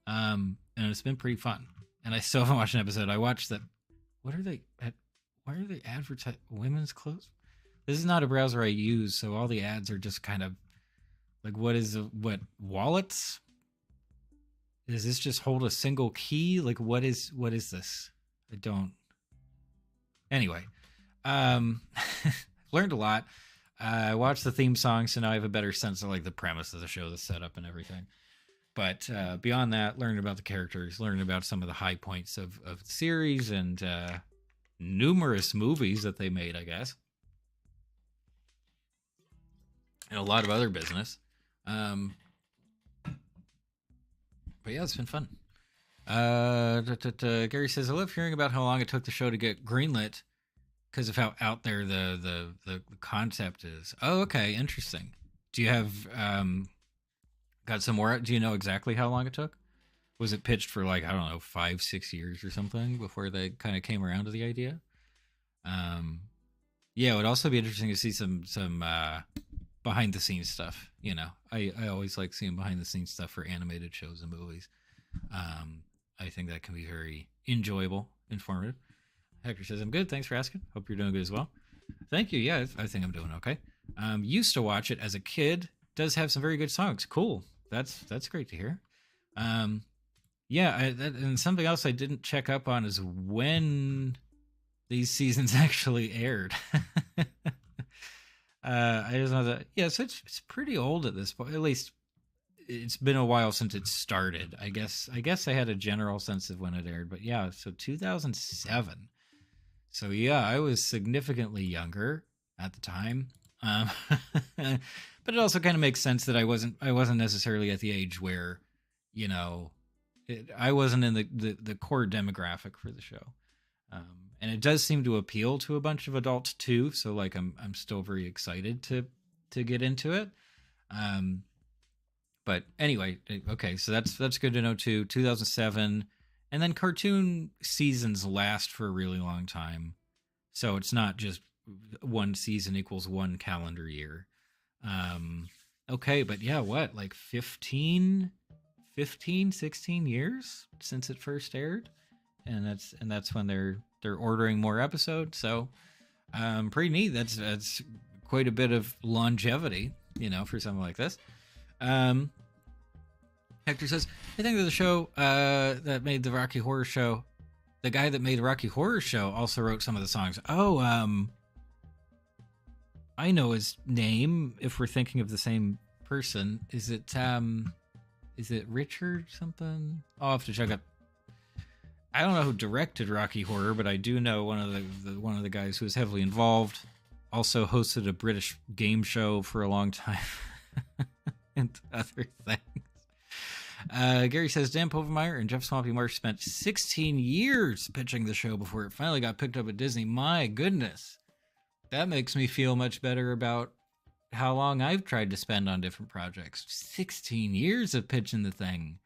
And it's been pretty fun. And I still haven't watched an episode. I watched that. Why are they advertising women's clothes? This is not a browser I use, so all the ads are just kind of like, what wallets? Does this just hold a single key? Like, what is this? I don't. Anyway, learned a lot. I watched the theme song, so now I have a better sense of like the premise of the show, the setup, and everything. But beyond that, learned about the characters, learned about some of the high points of the series, and numerous movies that they made, I guess, and a lot of other business. But yeah, it's been fun. Gary says, I love hearing about how long it took the show to get greenlit because of how out there the concept is. Oh, okay, interesting. Do you have got some more? Do you know exactly how long it took? Was it pitched for like, I don't know, 5-6 years or something before they kind of came around to the idea? Yeah, it would also be interesting to see some behind the scenes stuff. You know, I always like seeing behind the scenes stuff for animated shows and movies. I think that can be very enjoyable, informative. Hector says, I'm good. Thanks for asking. Hope you're doing good as well. Thank you. Yeah, I think I'm doing okay. Used to watch it as a kid. Does have some very good songs. Cool. That's great to hear. Yeah, and something else I didn't check up on is when these seasons actually aired. I just know that, yeah, so it's pretty old at this point. At least it's been a while since it started. I guess I had a general sense of when it aired, but yeah, so 2007. So yeah, I was significantly younger at the time. But it also kind of makes sense that I wasn't necessarily at the age where, you know, I wasn't in the core demographic for the show. And it does seem to appeal to a bunch of adults too. So like, I'm still very excited to get into it. But anyway, okay. So that's good to know too. 2007, and then cartoon seasons last for a really long time. So it's not just one season equals one calendar year. Okay. But yeah, what, like 15, 16 years since it first aired. And that's when they're ordering more episodes. So, pretty neat. That's quite a bit of longevity, you know, for something like this. Hector says, I think that the show that made the Rocky Horror Show, the guy that made the Rocky Horror Show also wrote some of the songs. Oh, I know his name. If we're thinking of the same person, is it Richard something? I'll have to check up. I don't know who directed Rocky Horror, but I do know one of the guys who was heavily involved. Also hosted a British game show for a long time, and other things. Gary says Dan Povenmire and Jeff Swampy Marsh spent 16 years pitching the show before it finally got picked up at Disney. My goodness, that makes me feel much better about how long I've tried to spend on different projects. 16 years of pitching the thing.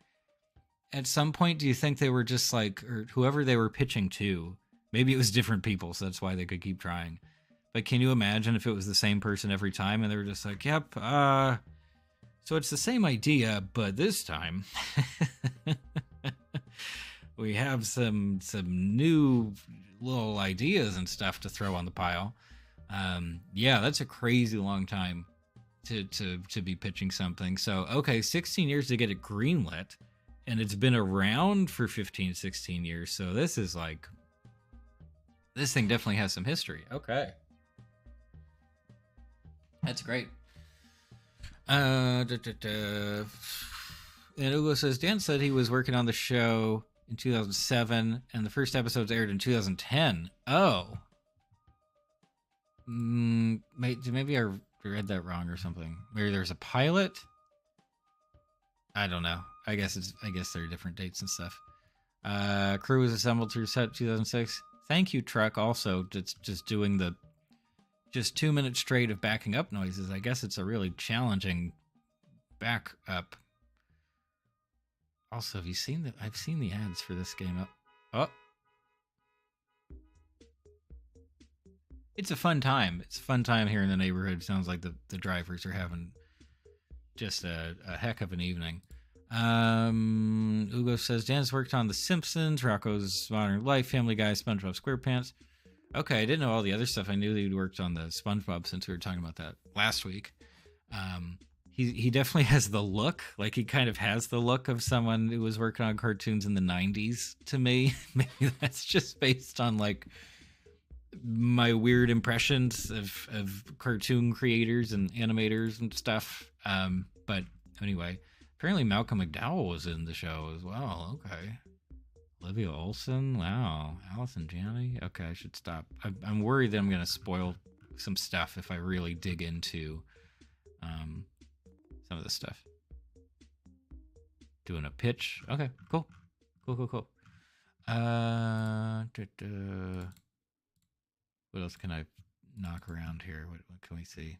At some point, do you think they were just like, or whoever they were pitching to, maybe it was different people, so that's why they could keep trying. But can you imagine if it was the same person every time and they were just like, yep, so it's the same idea, but this time we have some new little ideas and stuff to throw on the pile. Yeah, that's a crazy long time to be pitching something. So, okay, 16 years to get it greenlit, and it's been around for 15, 16 years. So this is like, this thing definitely has some history. Okay. That's great. And Ugo says, Dan said he was working on the show in 2007, and the first episodes aired in 2010. Oh. Maybe I read that wrong or something. Maybe there's a pilot? I don't know. I guess there are different dates and stuff. Crew was assembled through set 2006. Thank you, Truck, also just doing the 2 minutes straight of backing up noises. I guess it's a really challenging back up. Also, have you seen the? I've seen the ads for this game. Oh, it's a fun time. It's a fun time here in the neighborhood. Sounds like the drivers are having just a heck of an evening. Ugo says Dan's worked on The Simpsons, Rocko's Modern Life, Family Guy, SpongeBob SquarePants. Okay, I didn't know all the other stuff. I knew that he'd worked on the SpongeBob since we were talking about that last week. He definitely has the look. Like, he kind of has the look of someone who was working on cartoons in the 90s to me. Maybe that's just based on, like, my weird impressions of cartoon creators and animators and stuff. But anyway, apparently Malcolm McDowell was in the show as well. Okay. Olivia Olson. Wow. Allison Janney. Okay, I should stop. I'm worried that I'm going to spoil some stuff if I really dig into some of this stuff. Doing a pitch. Okay, cool. Cool. What else can I knock around here? What can we see?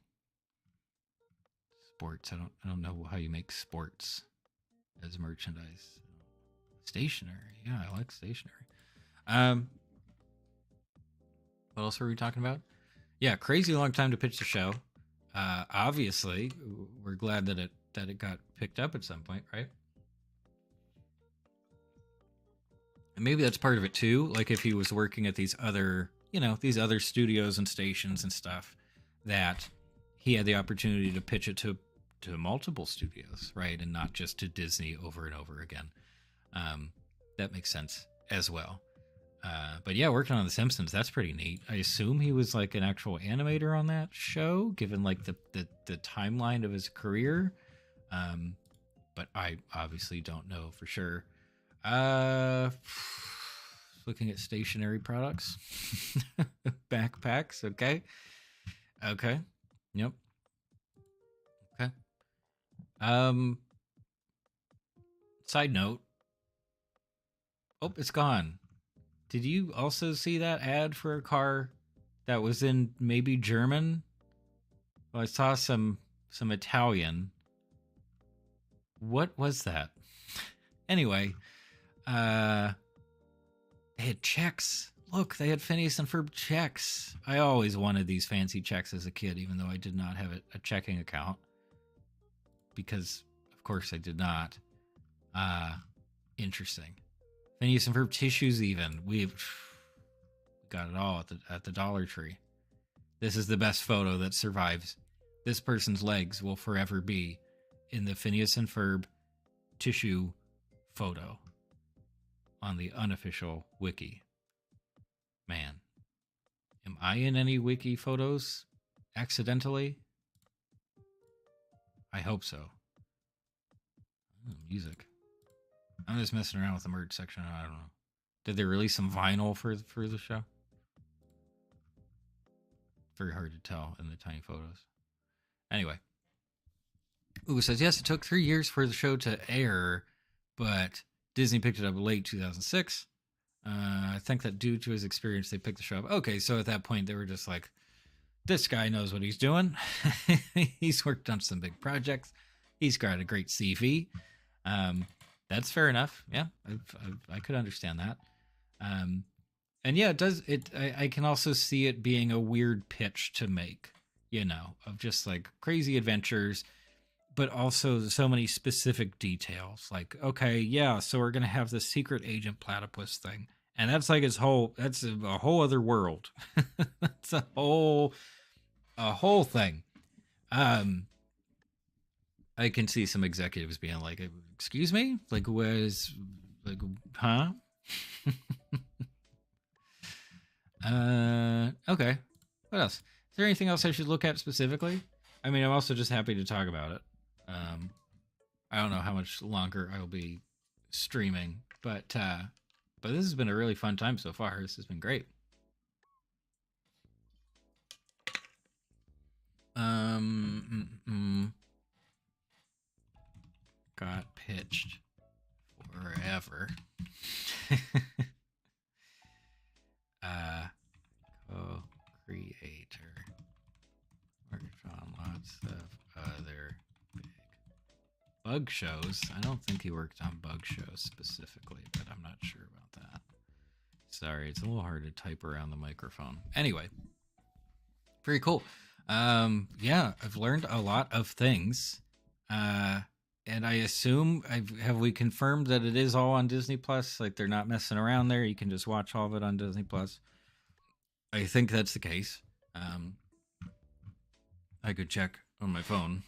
Sports. I don't know how you make sports as merchandise. Stationery. Yeah, I like stationery. What else were we talking about? Yeah, crazy long time to pitch the show. Obviously, we're glad that it got picked up at some point, right? And maybe that's part of it too. Like, if he was working at these other studios and stations and stuff, that he had the opportunity to pitch it to multiple studios, right? And not just to Disney over and over again. That makes sense as well. But yeah, working on The Simpsons, that's pretty neat. I assume he was like an actual animator on that show, given like the timeline of his career. But I obviously don't know for sure. Looking at stationery products. Backpacks, okay. Yep. Okay. Side note. Oh, it's gone. Did you also see that ad for a car that was in maybe German? Well, I saw some Italian. What was that? Anyway, they had checks. Look, they had Phineas and Ferb checks. I always wanted these fancy checks as a kid, even though I did not have a checking account. Because, of course, I did not. Interesting. Phineas and Ferb tissues even. We've got it all at the Dollar Tree. This is the best photo that survives. This person's legs will forever be in the Phineas and Ferb tissue photo on the unofficial wiki. Man, am I in any wiki photos accidentally? I hope so. Music. I'm just messing around with the merch section. I don't know. Did they release some vinyl for the show? Very hard to tell in the tiny photos. Anyway. Ugo says, yes, it took 3 years for the show to air, but Disney picked it up late 2006. I think that due to his experience, they picked the show up. Okay, so at that point, they were just like, this guy knows what he's doing. He's worked on some big projects. He's got a great CV. That's fair enough. Yeah, I could understand that. And yeah, it does. I can also see it being a weird pitch to make, of just like crazy adventures, but also so many specific details. Like, okay, yeah, so we're going to have the secret agent platypus thing. And that's like that's a whole other world. That's a whole thing. Um, I can see some executives being like, "Excuse me, like, was like, huh?" Okay. What else? Is there anything else I should look at specifically? I mean, I'm also just happy to talk about it. Um, I don't know how much longer I'll be streaming, but this has been a really fun time so far. This has been great. Got pitched forever. Co-creator worked on lots of other big bug shows. I don't think he worked on bug shows specifically, but I'm not sure about that. Sorry, it's a little hard to type around the microphone. Anyway, very cool. Yeah, I've learned a lot of things. And I assume have we confirmed that it is all on Disney Plus? Like they're not messing around there. You can just watch all of it on Disney Plus. I think that's the case. I could check on my phone.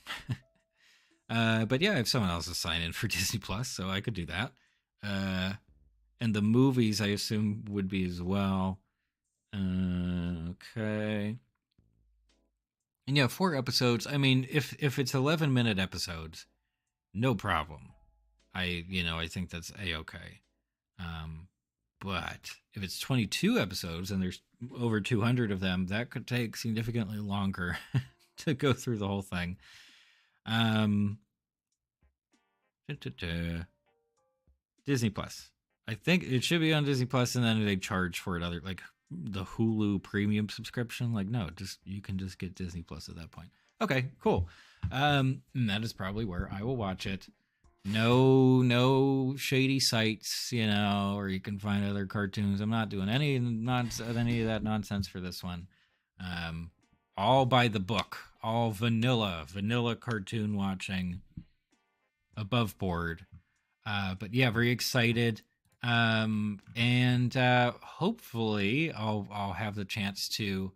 But yeah, I have someone else to sign in for Disney Plus, so I could do that. And the movies, I assume, would be as well. Okay. And yeah, 4 episodes. I mean, if it's 11-minute episodes, no problem. I think that's a-okay. But if it's 22 episodes and there's over 200 of them, that could take significantly longer to go through the whole thing. Disney Plus. I think it should be on Disney Plus, and then they charge for it other like the Hulu premium subscription. Like, no, just you can just get Disney Plus at that point. Okay, cool. And that is probably where I will watch it. No shady sites, or you can find other cartoons. I'm not doing any of that nonsense for this one. All by the book, all vanilla cartoon watching, above board. But yeah, very excited. And hopefully I'll have the chance to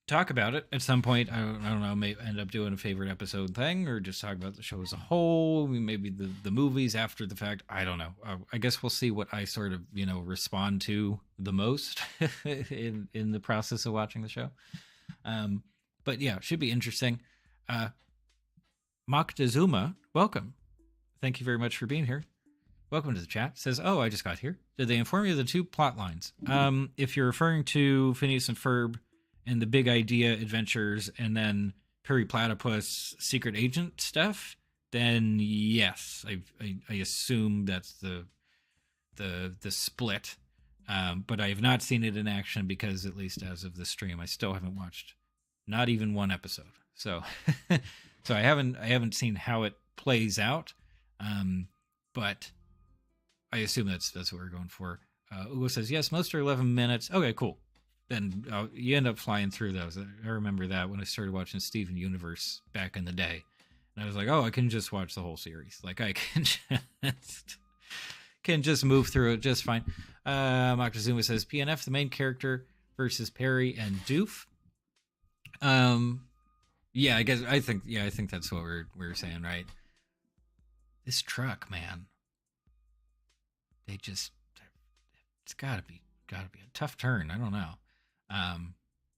talk about it at some point. I don't know, may end up doing a favorite episode thing or just talk about the show as a whole, maybe the movies after the fact. I don't know. I guess we'll see what I sort of respond to the most in the process of watching the show. But yeah, should be interesting. Moctezuma, welcome. Thank you very much for being here. Welcome to the chat. Says, oh, I just got here. Did they inform you of the 2 plot lines? If you're referring to Phineas and Ferb and the Big Idea adventures and then Perry Platypus secret agent stuff, then yes, I assume that's the split. But I have not seen it in action because, at least as of the stream, I still haven't watched not even 1 episode. So so I haven't seen how it plays out. But I assume that's what we're going for. Ugo says, yes, most are 11 minutes. Okay, cool. Then you end up flying through those. I remember that when I started watching Steven Universe back in the day. And I was like, oh, I can just watch the whole series. Like, I can just move through it just fine. Moctezuma says, PNF, the main character versus Perry and Doof. Yeah, I think that's what we're saying, right? This truck, man. It's gotta be a tough turn. I don't know.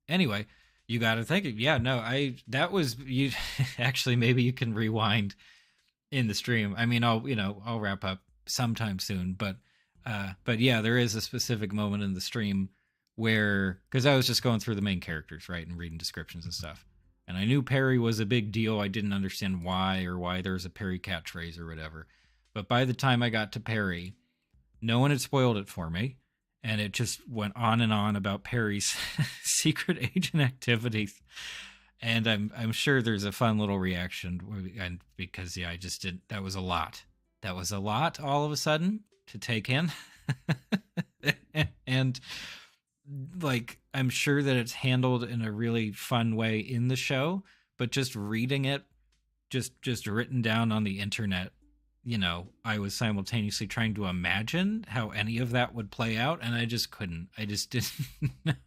Anyway, you gotta think. Yeah, no, that was you. Actually, maybe you can rewind in the stream. I mean, I'll wrap up sometime soon, but yeah, there is a specific moment in the stream where, because I was just going through the main characters, right, and reading descriptions and stuff. And I knew Perry was a big deal. I didn't understand why there was a Perry catchphrase or whatever. But by the time I got to Perry, no one had spoiled it for me. And it just went on and on about Perry's secret agent activities. And I'm sure there's a fun little reaction. And because, yeah, I just did. That was a lot. That was a lot all of a sudden to take in. And like, I'm sure that it's handled in a really fun way in the show, but just reading it, just written down on the internet, I was simultaneously trying to imagine how any of that would play out, and I just couldn't. I just didn't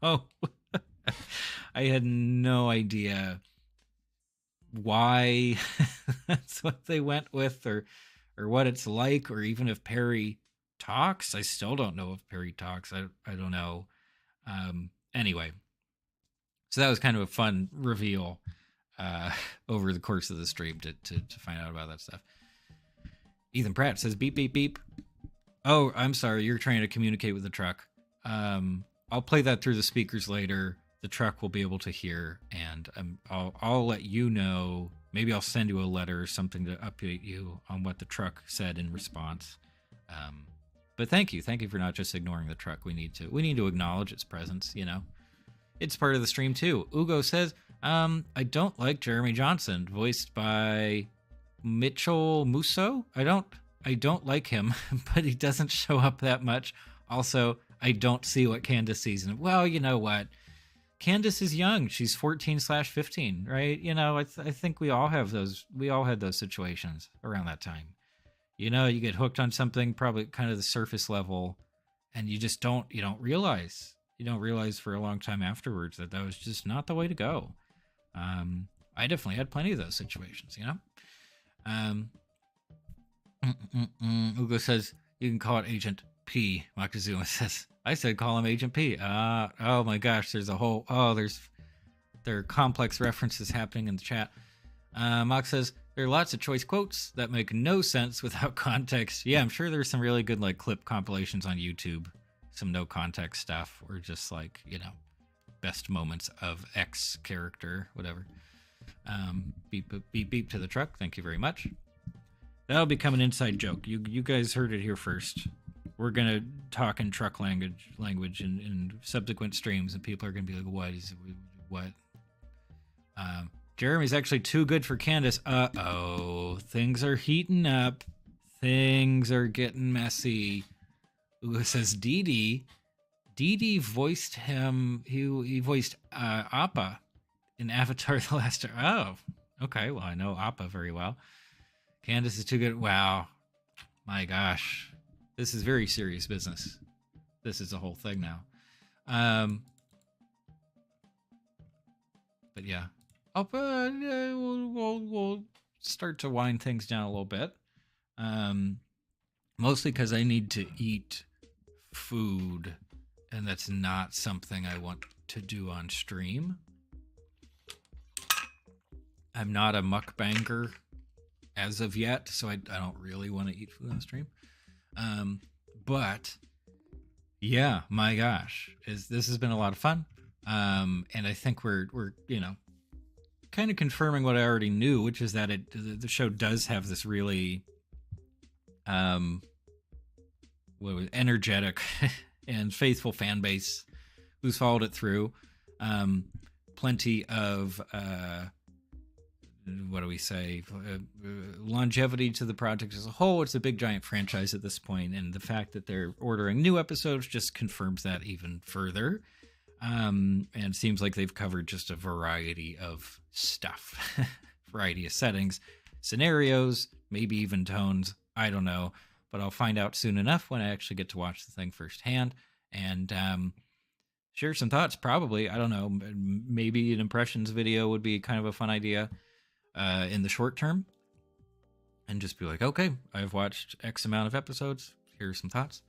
know. I had no idea why that's what they went with, or what it's like, or even if Perry talks. I still don't know if Perry talks. I don't know. Anyway, so that was kind of a fun reveal over the course of the stream to find out about that stuff. Ethan Pratt says beep beep beep. Oh, I'm sorry, you're trying to communicate with the truck. I'll play that through the speakers later. The truck will be able to hear, and I'll let you know. Maybe I'll send you a letter or something to update you on what the truck said in response. But thank you for not just ignoring the truck. We need to acknowledge its presence. It's part of the stream too. Ugo says, I don't like Jeremy Johnson, voiced by Mitchell Musso. I don't like him, but he doesn't show up that much. Also, I don't see what Candace sees. Well, you know what? Candace is young. She's 14/15, right? I think we all have those. We all had those situations around that time. You get hooked on something, probably kind of the surface level, and you don't realize. You don't realize for a long time afterwards that was just not the way to go. I definitely had plenty of those situations, Ugo says, you can call it Agent P. Makazuma says, I said call him Agent P. Oh my gosh, there are complex references happening in the chat. Mock says, there are lots of choice quotes that make no sense without context. Yeah, I'm sure there's some really good clip compilations on YouTube. Some no context stuff, or just best moments of X character, whatever. Beep, beep, beep, beep to the truck. Thank you very much. That'll become an inside joke. You guys heard it here first. We're going to talk in truck language in subsequent streams, and people are going to be like, what? Jeremy's actually too good for Candace. Uh-oh. Things are heating up. Things are getting messy. It says Dee Dee voiced him. He voiced Appa in Avatar: The Last. Oh, okay. Well, I know Appa very well. Candace is too good. Wow, my gosh, this is very serious business. This is a whole thing now. But yeah, we'll start to wind things down a little bit. Mostly because I need to eat food, and that's not something I want to do on stream. I'm not a mukbanger as of yet, so I don't really want to eat food on stream. But yeah, my gosh, this has been a lot of fun. And I think we're kind of confirming what I already knew, which is that the show does have this really energetic and faithful fan base who's followed it through. Plenty of longevity to the project as a whole. It's a big giant franchise at this point, and the fact that they're ordering new episodes just confirms that even further. And it seems like they've covered just a variety of stuff, variety of settings, scenarios, maybe even tones. I don't know, but I'll find out soon enough when I actually get to watch the thing firsthand and share some thoughts. Probably, I don't know, maybe an impressions video would be kind of a fun idea in the short term, and just be like, okay, I've watched X amount of episodes. Here's some thoughts.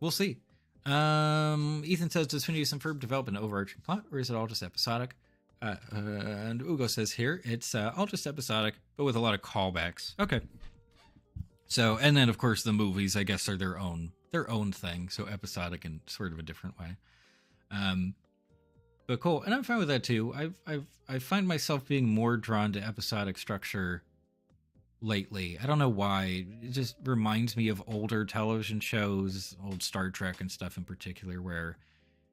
We'll see. Ethan says, does Phineas and Ferb develop an overarching plot, or is it all just episodic? And Ugo says here, it's all just episodic, but with a lot of callbacks. Okay. So, and then of course the movies, I guess, are their own thing. So episodic in sort of a different way. But cool, and I'm fine with that too. I find myself being more drawn to episodic structure lately. I don't know why. It just reminds me of older television shows, old Star Trek and stuff in particular, where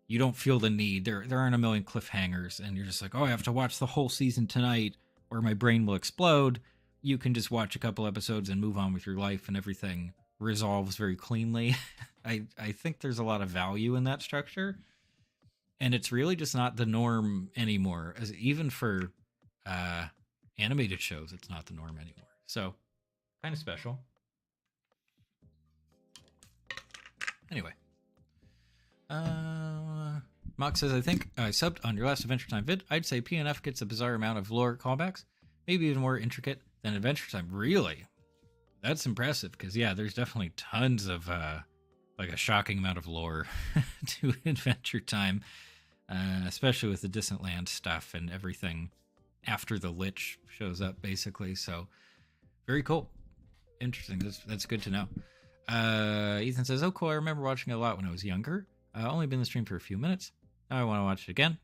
you don't feel the need. There aren't a million cliffhangers, and you're just like, oh, I have to watch the whole season tonight, or my brain will explode. You can just watch a couple episodes and move on with your life, and everything resolves very cleanly. I think there's a lot of value in that structure. And it's really just not the norm anymore. As even for animated shows, it's not the norm anymore. So, kind of special. Anyway. Mock says, I think I subbed on your last Adventure Time vid. I'd say PNF gets a bizarre amount of lore callbacks, maybe even more intricate than Adventure Time. Really? That's impressive, because, yeah, there's definitely tons of, like, a shocking amount of lore to Adventure Time, especially with the Distant Land stuff and everything after the Lich shows up, basically. So, very cool. Interesting. That's good to know. Ethan says, oh, cool. I remember watching it a lot when I was younger. Only been in the stream for a few minutes. Now I want to watch it again.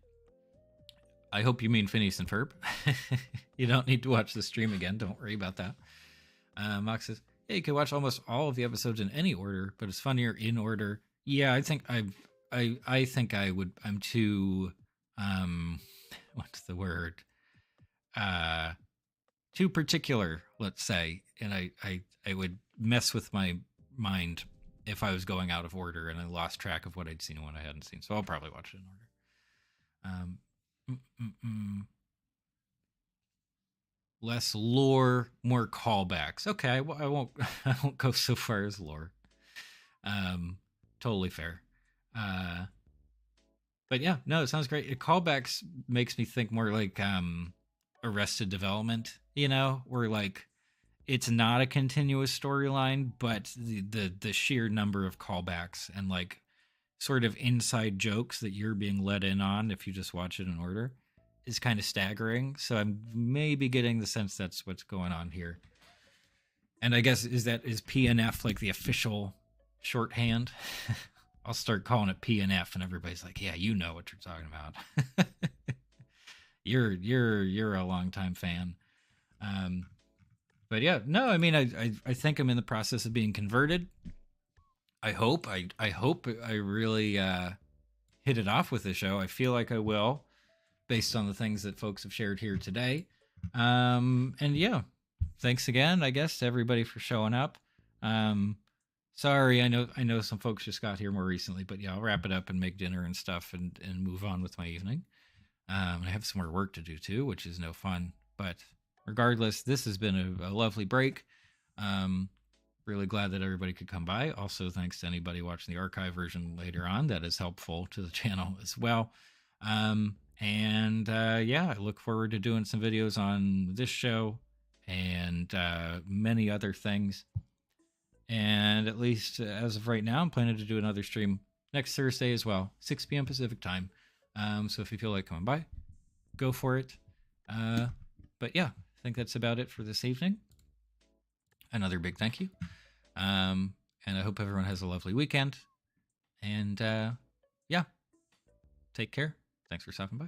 I hope you mean Phineas and Ferb. You don't need to watch the stream again. Don't worry about that. Mox says, yeah, you can watch almost all of the episodes in any order, but it's funnier in order. Yeah, I think I think I would. I'm too. What's the word? Too particular, let's say, and I would mess with my mind if I was going out of order and I lost track of what I'd seen and what I hadn't seen. So I'll probably watch it in order. Less lore, more callbacks. Okay, well, I won't go so far as lore. Totally fair. But yeah, no, it sounds great. Callbacks makes me think more like Arrested Development, where like it's not a continuous storyline, but the sheer number of callbacks and like sort of inside jokes that you're being let in on if you just watch it in order is kind of staggering. So I'm maybe getting the sense that's what's going on here. And I guess is PNF like the official shorthand? I'll start calling it PNF and everybody's like, yeah, you know what you're talking about. You're a longtime fan. But yeah, no, I mean, I think I'm in the process of being converted. I hope I really hit it off with the show. I feel like I will, based on the things that folks have shared here today. And yeah, thanks again, I guess, to everybody for showing up. Sorry, I know some folks just got here more recently, but yeah, I'll wrap it up and make dinner and stuff and move on with my evening. I have some more work to do too, which is no fun. But regardless, this has been a lovely break. Really glad that everybody could come by. Also, thanks to anybody watching the archive version later on. That is helpful to the channel as well. Yeah, I look forward to doing some videos on this show and many other things. And at least as of right now, I'm planning to do another stream next Thursday as well, 6 p.m. Pacific time. So if you feel like coming by, go for it. But yeah, I think that's about it for this evening. Another big thank you. And I hope everyone has a lovely weekend. And yeah, take care. Thanks for stopping by.